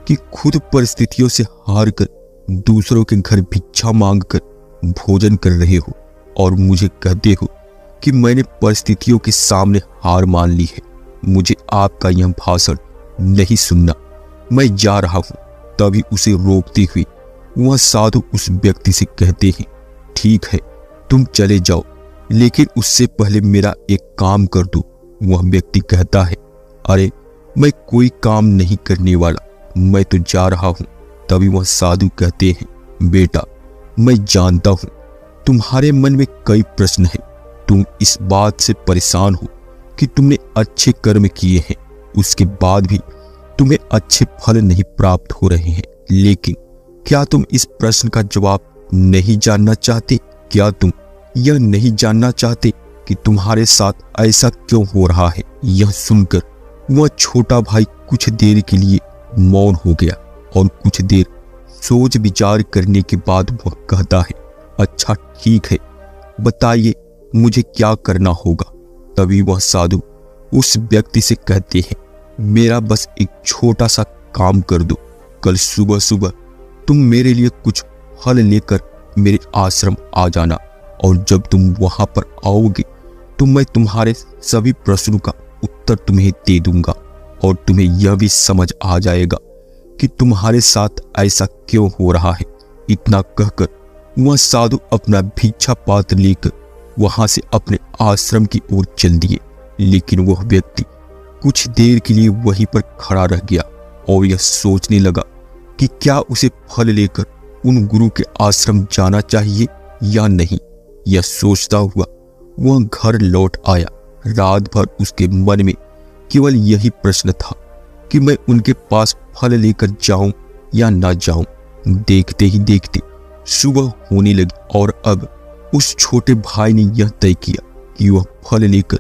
कि खुद परिस्थितियों से हार कर दूसरों के घर भिक्षा मांगकर भोजन कर रहे हो और मुझे कहते हो कि मैंने परिस्थितियों के सामने हार मान ली है। मुझे आपका यह भाषण नहीं सुनना, मैं जा रहा हूं। तभी उसे रोकते हुए वह साधु उस व्यक्ति से कहते हैं, ठीक है, तुम चले जाओ, लेकिन उससे पहले मेरा एक काम कर दो। वह व्यक्ति कहता है, अरे मैं कोई काम नहीं करने वाला, मैं तो जा रहा हूं। तभी वह साधु कहते हैं, बेटा, मैं जानता हूं तुम्हारे मन में कई प्रश्न हैं। तुम इस बात से परेशान हो कि तुमने अच्छे कर्म किए हैं, उसके बाद भी तुम्हें अच्छे फल नहीं प्राप्त हो रहे हैं। लेकिन क्या तुम इस प्रश्न का जवाब नहीं जानना चाहते? क्या तुम यह नहीं जानना चाहते कि तुम्हारे साथ ऐसा क्यों हो रहा है? यह सुनकर वह छोटा भाई कुछ देर के लिए मौन हो गया और कुछ देर सोच विचार करने के बाद वह कहता है, अच्छा ठीक है, बताइए मुझे क्या करना होगा। तभी वह साधु उस व्यक्ति से कहते हैं, मेरा बस एक छोटा सा काम कर दो। कल सुबह सुबह तुम मेरे लिए कुछ फल लेकर मेरे आश्रम आ जाना और जब तुम वहां पर आओगे तो मैं तुम्हारे सभी प्रश्नों का उत्तर तुम्हें दे दूंगा और तुम्हें यह भी समझ आ जाएगा कि तुम्हारे साथ ऐसा क्यों हो रहा है। इतना कहकर वह साधु अपना भिक्षा पात्र लेकर वहां से अपने आश्रम की ओर चल दिए। लेकिन वह व्यक्ति कुछ देर के लिए वहीं पर खड़ा रह गया और यह सोचने लगा कि क्या उसे फल लेकर उन गुरु के आश्रम जाना चाहिए या नहीं। यह सोचता हुआ वह घर लौट आया। रात भर उसके मन में केवल यही प्रश्न था कि मैं उनके पास फल लेकर जाऊं या ना जाऊं। देखते ही देखते सुबह होने लगी और अब उस छोटे भाई ने यह तय किया कि वह फल लेकर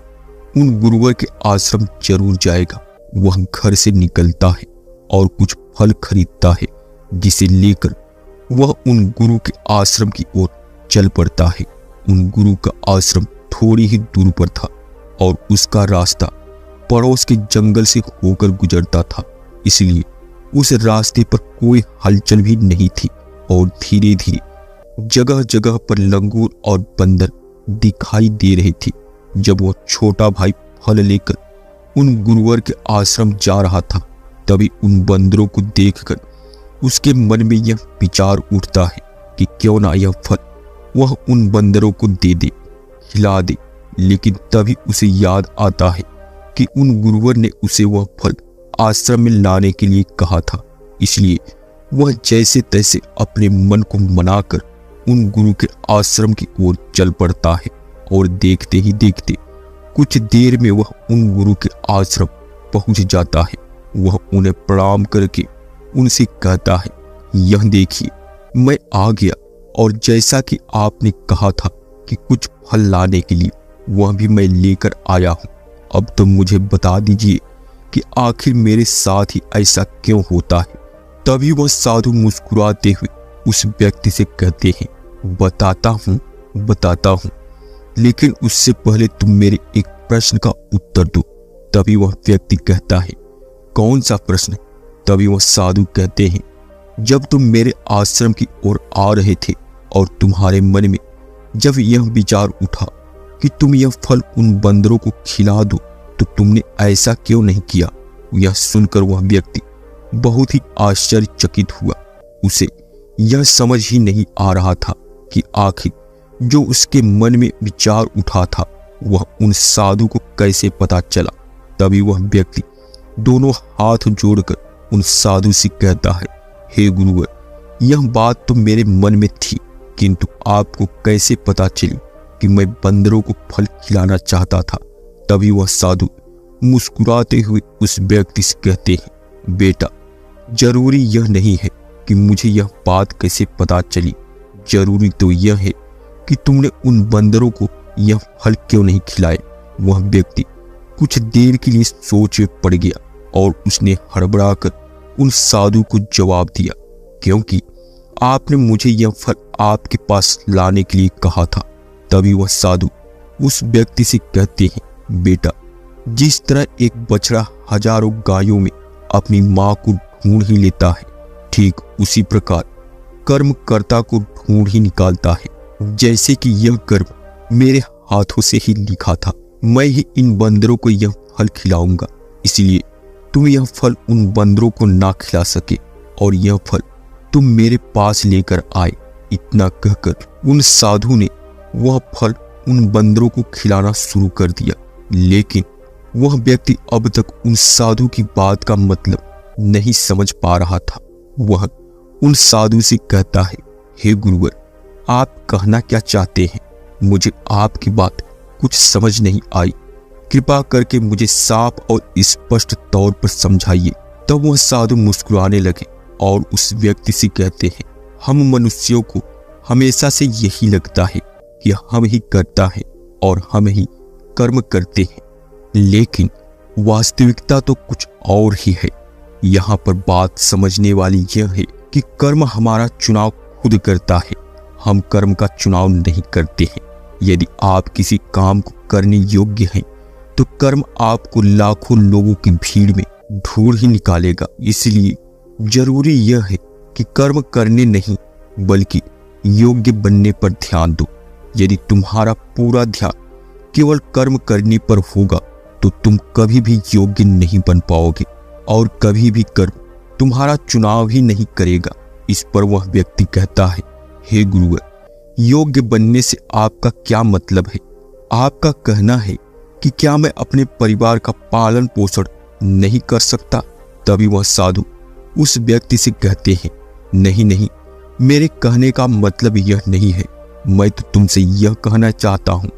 उन गुरुवर के आश्रम जरूर जाएगा। वह घर से निकलता है और कुछ फल खरीदता है, जिसे लेकर वह उन गुरु के आश्रम की ओर चल पड़ता है। उन गुरु का आश्रम थोड़ी ही दूर पर था और उसका रास्ता पड़ोस के जंगल से होकर गुजरता था, इसलिए उस रास्ते पर कोई हलचल भी नहीं थी और धीरे धीरे जगह जगह पर लंगूर और बंदर दिखाई दे रहे थे। जब वह छोटा भाई फल लेकर उन गुरुवर के आश्रम जा रहा था, तभी उन बंदरों को देखकर उसके मन में यह विचार उठता है कि क्यों ना यह फल वह उन बंदरों को दे दे, खिला दे। लेकिन तभी उसे याद आता है कि उन गुरुवर ने उसे वह फल आश्रम में लाने के लिए कहा था, इसलिए वह जैसे तैसे अपने मन को मनाकर उन गुरु के आश्रम की ओर चल पड़ता है। और देखते ही देखते कुछ देर में वह उन गुरु के आश्रम पहुंच जाता है। वह उन्हें प्रणाम करके उनसे कहता है, यह देखिए मैं आ गया और जैसा कि आपने कहा था कि कुछ फल लाने के लिए, वह भी मैं लेकर आया हूं। अब तो मुझे बता दीजिए कि आखिर मेरे साथ ही ऐसा क्यों होता है। तभी वह साधु मुस्कुराते हुए उस व्यक्ति से कहते हैं, बताता हूं, लेकिन उससे पहले तुम मेरे एक प्रश्न का उत्तर दो। तभी वह व्यक्ति कहता है, कौन सा प्रश्न। तभी वह साधु कहते हैं, जब तुम मेरे आश्रम की ओर आ रहे थे और तुम्हारे मन में जब यह विचार उठा कि तुम यह फल उन बंदरों को खिला दो, तो तुमने ऐसा क्यों नहीं किया। यह सुनकर वह व्यक्ति बहुत ही आश्चर्यचकित हुआ। उसे यह समझ ही नहीं आ रहा था कि आखिर जो उसके मन में विचार उठा था वह उन साधु को कैसे पता चला। तभी वह व्यक्ति दोनों हाथ जोड़कर उन साधु से कहता है, हे गुरुवर, यह बात तो मेरे मन में थी, किंतु आपको कैसे पता चली कि मैं बंदरों को फल खिलाना चाहता था। तभी वह साधु मुस्कुराते हुए उस व्यक्ति से कहते हैं, बेटा, जरूरी यह नहीं है कि मुझे यह बात कैसे पता चली, जरूरी तो यह है कि तुमने उन बंदरों को यह फल क्यों नहीं खिलाए। वह व्यक्ति कुछ देर के लिए सोच में पड़ गया और उसने हड़बड़ाकर उन साधु को जवाब दिया, क्योंकि आपने मुझे यह फल आपके पास लाने के लिए कहा था। तभी वह साधु उस व्यक्ति से कहते हैं, बेटा, जिस तरह एक बछड़ा हजारों गायों में अपनी मां को ढूंढ ही लेता है, ठीक उसी प्रकार कर्मकर्ता को ढूंढ ही निकालता है। जैसे कि यह कर्म मेरे हाथों से ही लिखा था, मैं ही इन बंदरों को यह फल खिलाऊंगा, इसलिए तुम यह फल उन बंदरों को ना खिला सके और यह फल तुम मेरे पास लेकर आए। इतना कहकर उन साधु ने वह फल उन बंदरों को खिलाना शुरू कर दिया। लेकिन वह व्यक्ति अब तक उन साधु की बात का मतलब नहीं समझ पा रहा था। वह उन साधु से कहता है, हे गुरुवर, आप कहना क्या चाहते हैं। मुझे आपकी बात कुछ समझ नहीं आई, कृपा करके मुझे साफ और स्पष्ट तौर पर समझाइए। तब वह साधु मुस्कुराने लगे और उस व्यक्ति से कहते हैं, हम मनुष्यों को हमेशा से यही लगता है कि हम ही करता है और हम ही कर्म करते हैं, लेकिन वास्तविकता तो कुछ और ही है। यहाँ पर बात समझने वाली यह है कि कर्म हमारा चुनाव खुद करता है, हम कर्म का चुनाव नहीं करते हैं। यदि आप किसी काम को करने योग्य हैं तो कर्म आपको लाखों लोगों की भीड़ में ढूंढ ही निकालेगा। इसलिए जरूरी यह है कि कर्म करने नहीं बल्कि योग्य बनने पर ध्यान दो। यदि तुम्हारा पूरा ध्यान केवल कर्म करने पर होगा तो तुम कभी भी योग्य नहीं बन पाओगे और कभी भी कर्म तुम्हारा चुनाव ही नहीं करेगा। इस पर वह व्यक्ति कहता है, हे गुरुवर, योग्य बनने से आपका क्या मतलब है? आपका कहना है कि क्या मैं अपने परिवार का पालन पोषण नहीं कर सकता? तभी वह साधु उस व्यक्ति से कहते हैं, नहीं नहीं, मेरे कहने का मतलब यह नहीं है। मैं तो तुमसे यह कहना चाहता हूं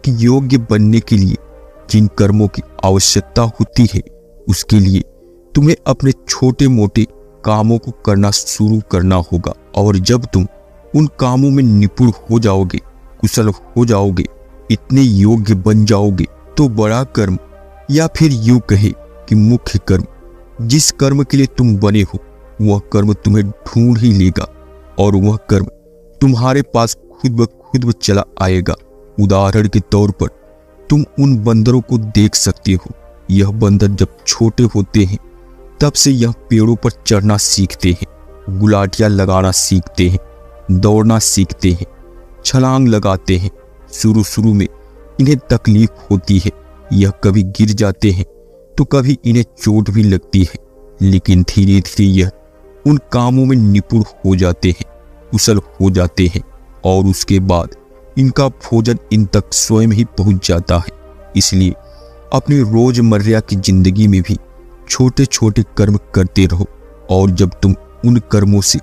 कि योग्य बनने के लिए जिन कर्मों की आवश्यकता होती है, उसके लिए तुम्हें अपने छोटे मोटे कामों को करना शुरू करना होगा। और जब तुम उन कामों में निपुण हो जाओगे, कुशल हो जाओगे, इतने योग्य बन जाओगे, तो बड़ा कर्म या फिर यूं कहे कि मुख्य कर्म, जिस कर्म के लिए तुम बने हो, वह कर्म तुम्हें ढूंढ ही लेगा और वह कर्म तुम्हारे पास खुद ब खुद चला आएगा। उदाहरण के तौर पर तुम उन बंदरों को देख सकते हो। यह बंदर जब छोटे होते हैं तब से यह पेड़ों पर चढ़ना सीखते हैं, गुलाटियां लगाना सीखते हैं, दौड़ना सीखते हैं, छलांग लगाते हैं। शुरू में इन्हें तकलीफ होती है, यह कभी गिर जाते हैं तो कभी इन्हें चोट भी लगती है, लेकिन धीरे धीरे यह उन कामों में निपुण हो जाते हैं, कुशल हो जाते हैं और उसके बाद इनका भोजन इन तक स्वयं ही पहुंच जाता है। इसलिए अपनी रोजमर्रा की जिंदगी में भी छोटे छोटे कर्म करते रहो और जब तुम उन कर्मों से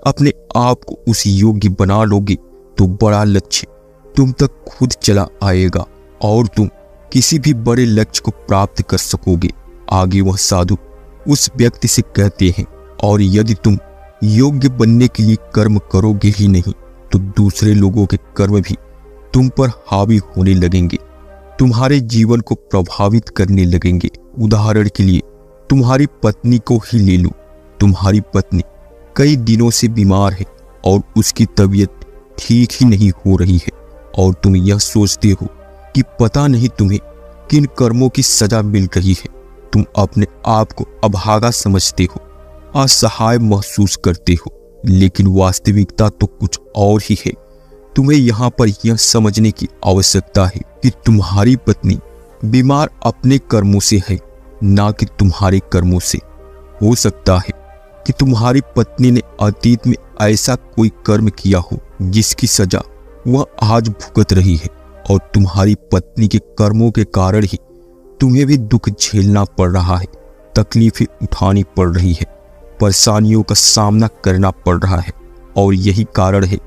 अपने आप को उस योग्य बना लोगे तो बड़ा लक्ष्य तुम तक खुद चला आएगा और तुम किसी भी बड़े लक्ष्य को प्राप्त कर सकोगे। आगे वह साधु उस व्यक्ति से कहते हैं, और यदि तुम योग्य बनने के लिए कर्म करोगे ही नहीं तो दूसरे लोगों के कर्म भी तुम पर हावी होने लगेंगे, तुम्हारे जीवन को प्रभावित करने लगेंगे। उदाहरण के लिए तुम्हारी पत्नी को ही ले लो। तुम्हारी पत्नी कई दिनों से बीमार है और उसकी तबीयत ठीक ही नहीं हो रही है और तुम यह सोचते हो कि पता नहीं तुम्हें किन कर्मों की सजा मिल रही है। तुम अपने आप को अभागा समझते हो, असहाय महसूस करते हो, लेकिन वास्तविकता तो कुछ और ही है। तुम्हें यहाँ पर यह समझने की आवश्यकता है कि तुम्हारी पत्नी बीमार अपने कर्मों से है, ना कि तुम्हारे कर्मों से। हो सकता है कि तुम्हारी पत्नी ने अतीत में ऐसा कोई कर्म किया हो जिसकी सजा वह आज भुगत रही है और तुम्हारी पत्नी के कर्मों के कारण ही तुम्हें भी दुख झेलना पड़ रहा है, तकलीफें उठानी पड़ रही है, परेशानियों का सामना करना पड़ रहा है। और यही कारण है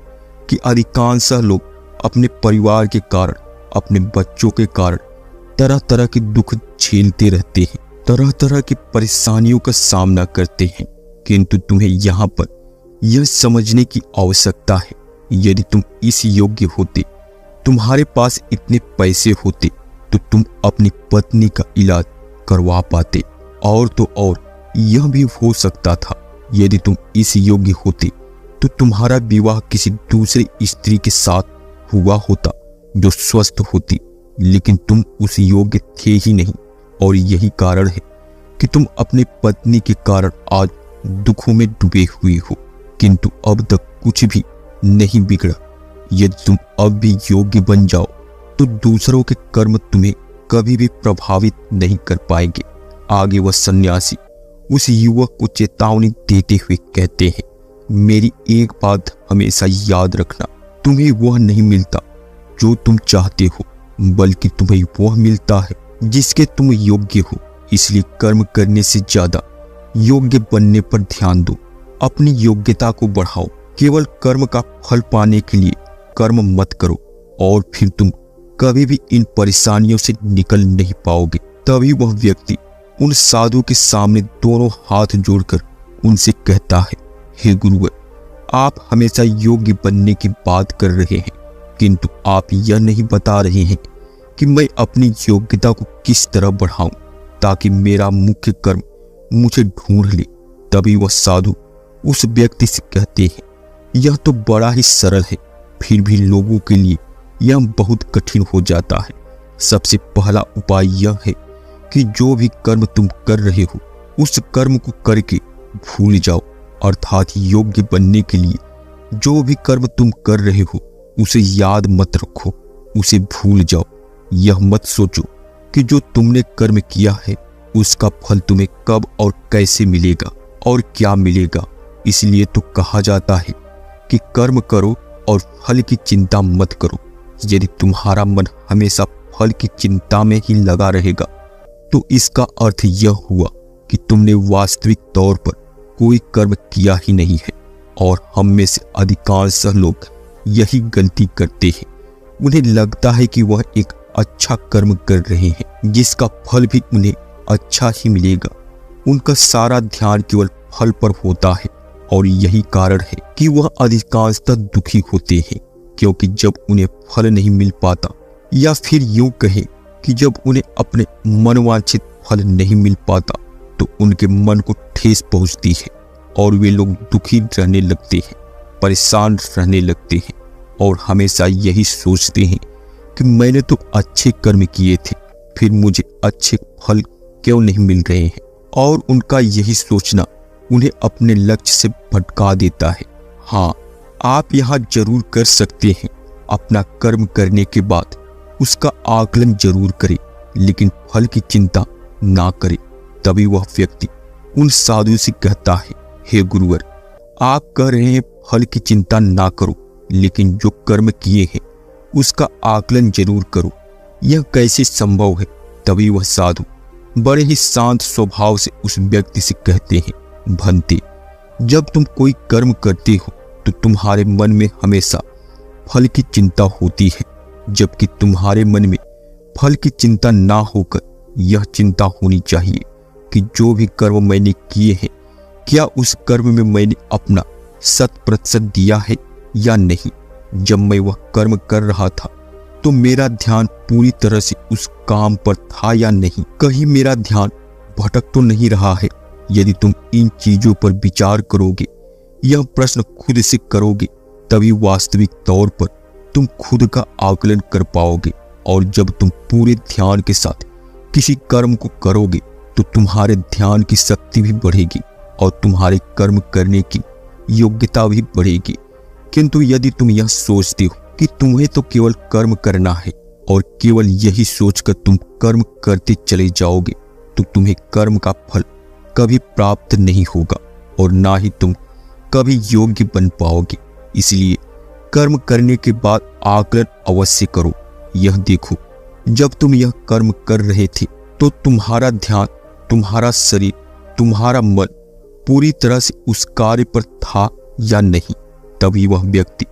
कि अधिकांश लोग अपने परिवार के कारण, अपने बच्चों के कारण तरह तरह के दुख झेलते रहते हैं, तरह तरह की परेशानियों का सामना करते हैं। किंतु तुम्हें यहाँ पर यह समझने की आवश्यकता है, यदि तुम इस योग्य होते, तुम्हारे पास इतने पैसे होते तो तुम अपनी पत्नी का इलाज करवा पाते। और तो और यह भी हो सकता था, यदि तुम इस योग्य होते तो तुम्हारा विवाह किसी दूसरी स्त्री के साथ हुआ होता जो स्वस्थ होती, लेकिन तुम उस योग्य थे ही नहीं। और यही कारण है कि तुम अपनी पत्नी के कारण आज दुखों में डूबे हुए हो, किंतु अब तक कुछ भी नहीं बिगड़ा। यदि तुम अब भी योग्य बन जाओ तो दूसरों के कर्म तुम्हें कभी भी प्रभावित नहीं कर पाएंगे। आगे वह सन्यासी उस युवक को चेतावनी देते हुए कहते हैं, मेरी एक बात हमेशा याद रखना, तुम्हें वह नहीं मिलता जो तुम चाहते हो, बल्कि तुम्हें वह मिलता है जिसके तुम योग्य हो। इसलिए कर्म करने से ज्यादा योग्य बनने पर ध्यान दो, अपनी योग्यता को बढ़ाओ। केवल कर्म का फल पाने के लिए कर्म मत करो और फिर तुम कभी भी इन परेशानियों से निकल नहीं पाओगे। तभी वह व्यक्ति उन साधु के सामने दोनों हाथ जोड़कर उनसे कहता है, हे गुरुवर, आप हमेशा योग्य बनने की बात कर रहे हैं, किंतु आप यह नहीं बता रहे हैं कि मैं अपनी योग्यता को किस तरह बढ़ाऊं ताकि मेरा मुख्य कर्म मुझे ढूंढ ले। तभी वह साधु उस व्यक्ति से कहते हैं, यह तो बड़ा ही सरल है, फिर भी लोगों के लिए यह बहुत कठिन हो जाता है। सबसे पहला उपाय यह है कि जो भी कर्म तुम कर रहे हो उस कर्म को करके भूल जाओ, अर्थात योग्य बनने के लिए जो भी कर्म तुम कर रहे हो उसे याद मत रखो, उसे भूल जाओ। यह मत सोचो कि जो तुमने कर्म किया है उसका फल तुम्हें कब और कैसे मिलेगा। और क्या मिलेगा। इसलिए तो कहा जाता है कि कर्म करो और फल की चिंता मत करो। यदि तुम्हारा मन हमेशा फल की चिंता में ही लगा रहेगा तो इसका अर्थ यह हुआ कि तुमने वास्तविक तौर पर कोई कर्म किया ही नहीं है। और हम में से अधिकांश लोग यही गलती करते हैं। उन्हें लगता है कि वह एक अच्छा कर्म कर रहे हैं जिसका फल भी उन्हें अच्छा ही मिलेगा। उनका सारा ध्यान केवल फल पर होता है और यही कारण है कि वह अधिकांशतः दुखी होते हैं, क्योंकि जब उन्हें फल नहीं मिल पाता, या फिर यूं कहें कि जब उन्हें अपने मनवांछित फल नहीं मिल पाता तो उनके मन को ठेस पहुंचती है और वे लोग दुखी रहने लगते हैं, परेशान रहने लगते हैं और हमेशा यही सोचते हैं कि मैंने तो अच्छे कर्म किए थे, फिर मुझे अच्छे फल क्यों नहीं मिल रहे हैं। और उनका यही सोचना उन्हें अपने लक्ष्य से भटका देता है। हाँ, आप यहाँ जरूर कर सकते हैं, अपना कर्म करने के बाद उसका आकलन जरूर करें, लेकिन फल की चिंता ना करें। तभी वह व्यक्ति उन साधु से कहता है, हे गुरुवर, आप कह रहे हैं फल की चिंता ना करो, लेकिन जो कर्म किए हैं उसका आकलन जरूर करो। यह कैसे संभव है। तभी वह साधु बड़े ही शांत स्वभाव से उस व्यक्ति से कहते हैं, भंते, जब तुम कोई कर्म करते हो तो तुम्हारे मन में हमेशा फल की चिंता होती है, जबकि तुम्हारे मन में फल की चिंता ना होकर यह चिंता होनी चाहिए कि जो भी कर्म मैंने किए हैं, क्या उस कर्म में मैंने अपना 100% दिया है या नहीं। जब मैं वह कर्म कर रहा था तो मेरा ध्यान पूरी तरह से उस काम पर था या नहीं, कहीं मेरा ध्यान भटक तो नहीं रहा है। यदि तुम इन चीजों पर विचार करोगे, यह प्रश्न खुद से करोगे, तभी वास्तविक तौर पर तुम खुद का आकलन कर पाओगे। और जब तुम पूरे ध्यान के साथ किसी कर्म को करोगे तो तुम्हारे ध्यान की शक्ति भी बढ़ेगी और तुम्हारे कर्म करने की योग्यता भी बढ़ेगी। किंतु यदि तुम यह सोचते हो कि तुम्हें तो केवल कर्म करना है और केवल यही सोचकर तुम कर्म करते चले जाओगे, तो तुम्हें कर्म का फल कभी प्राप्त नहीं होगा और ना ही तुम कभी योग्य बन पाओगे। इसलिए कर्म करने के बाद आकलन अवश्य करो। यह देखो, जब तुम यह कर्म कर रहे थे तो तुम्हारा ध्यान, तुम्हारा शरीर, तुम्हारा मन पूरी तरह से उस कार्य पर था या नहीं। तभी वह व्यक्ति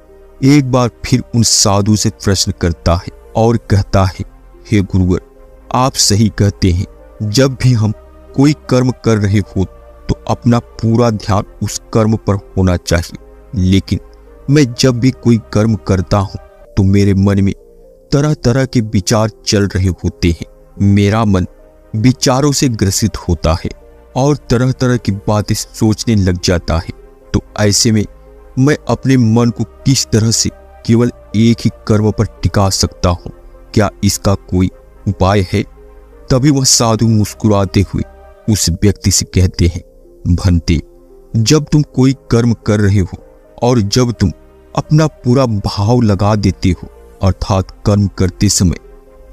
एक बार फिर उन साधु से प्रश्न करता है और कहता है, हे गुरुवर, आप सही कहते हैं, जब भी हम कोई कर्म कर रहे हो तो अपना पूरा ध्यान उस कर्म पर होना चाहिए, लेकिन मैं जब भी कोई कर्म करता हूं तो मेरे मन में तरह तरह के विचार चल रहे होते हैं। मेरा मन विचारों से ग्रसित होता है और तरह तरह की बातें सोचने लग जाता है। तो ऐसे में मैं अपने मन को किस तरह से केवल एक ही कर्म पर टिका सकता हूँ? क्या इसका कोई उपाय है? तभी वह साधु मुस्कुराते हुए उस व्यक्ति से कहते हैं, भंते, जब तुम कोई कर्म कर रहे हो और जब तुम अपना पूरा भाव लगा देते हो, अर्थात कर्म करते समय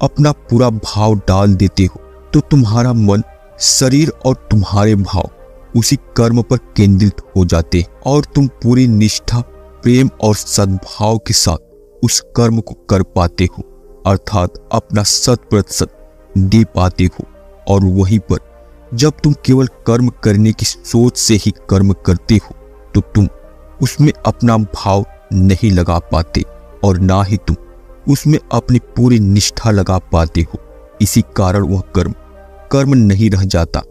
अपना पूरा भाव डाल देते हो, तो तुम्हारा मन, शरीर और तुम्हारे भाव उसी कर्म पर केंद्रित हो जाते हैं और तुम पूरी निष्ठा, प्रेम और सद्भाव के साथ उस कर्म को कर पाते हो, अर्थात अपना 100% दे पाते हो। और वहीं पर जब तुम केवल कर्म करने की सोच से ही कर्म करते हो तो तुम उसमें अपना भाव नहीं लगा पाते और ना ही तुम उसमें अपनी पूरी निष्ठा लगा पाते हो। इसी कारण वह कर्म नहीं रह जाता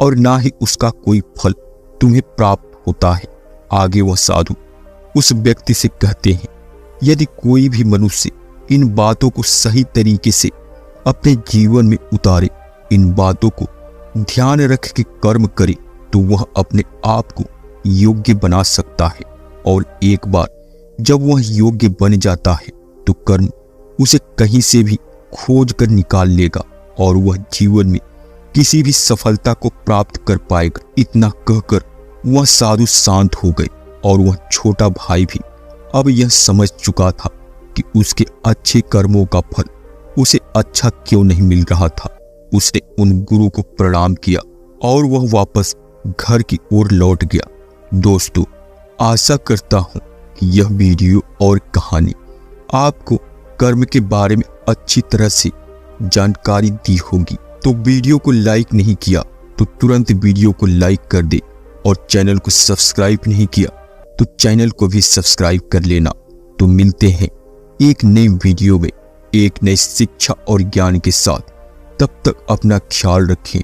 और ना ही उसका कोई फल तुम्हें प्राप्त होता है। आगे वह साधु उस व्यक्ति से कहते हैं, यदि कोई भी मनुष्य इन बातों को सही तरीके से अपने जीवन में उतारे, इन बातों को ध्यान रख के कर्म करे, तो वह अपने आप को योग्य बना सकता है। और एक बार जब वह योग्य बन जाता है तो कर्म उसे कहीं से भी खोज कर निकाल लेगा और वह जीवन में किसी भी सफलता को प्राप्त कर पाएगा। इतना कहकर वह साधु शांत हो गए और वह छोटा भाई भी अब यह समझ चुका था कि उसके अच्छे कर्मों का फल उसे अच्छा क्यों नहीं मिल रहा था। उसने उन गुरु को प्रणाम किया और वह वापस घर की ओर लौट गया। दोस्तों, आशा करता हूँ कि यह वीडियो और कहानी आपको कर्म के बारे में अच्छी तरह से जानकारी दी होगी। तो वीडियो को लाइक नहीं किया तो तुरंत वीडियो को लाइक कर दे, और चैनल को सब्सक्राइब नहीं किया तो चैनल को भी सब्सक्राइब कर लेना। तो मिलते हैं एक नई वीडियो में एक नई शिक्षा और ज्ञान के साथ। तब तक अपना ख्याल रखें।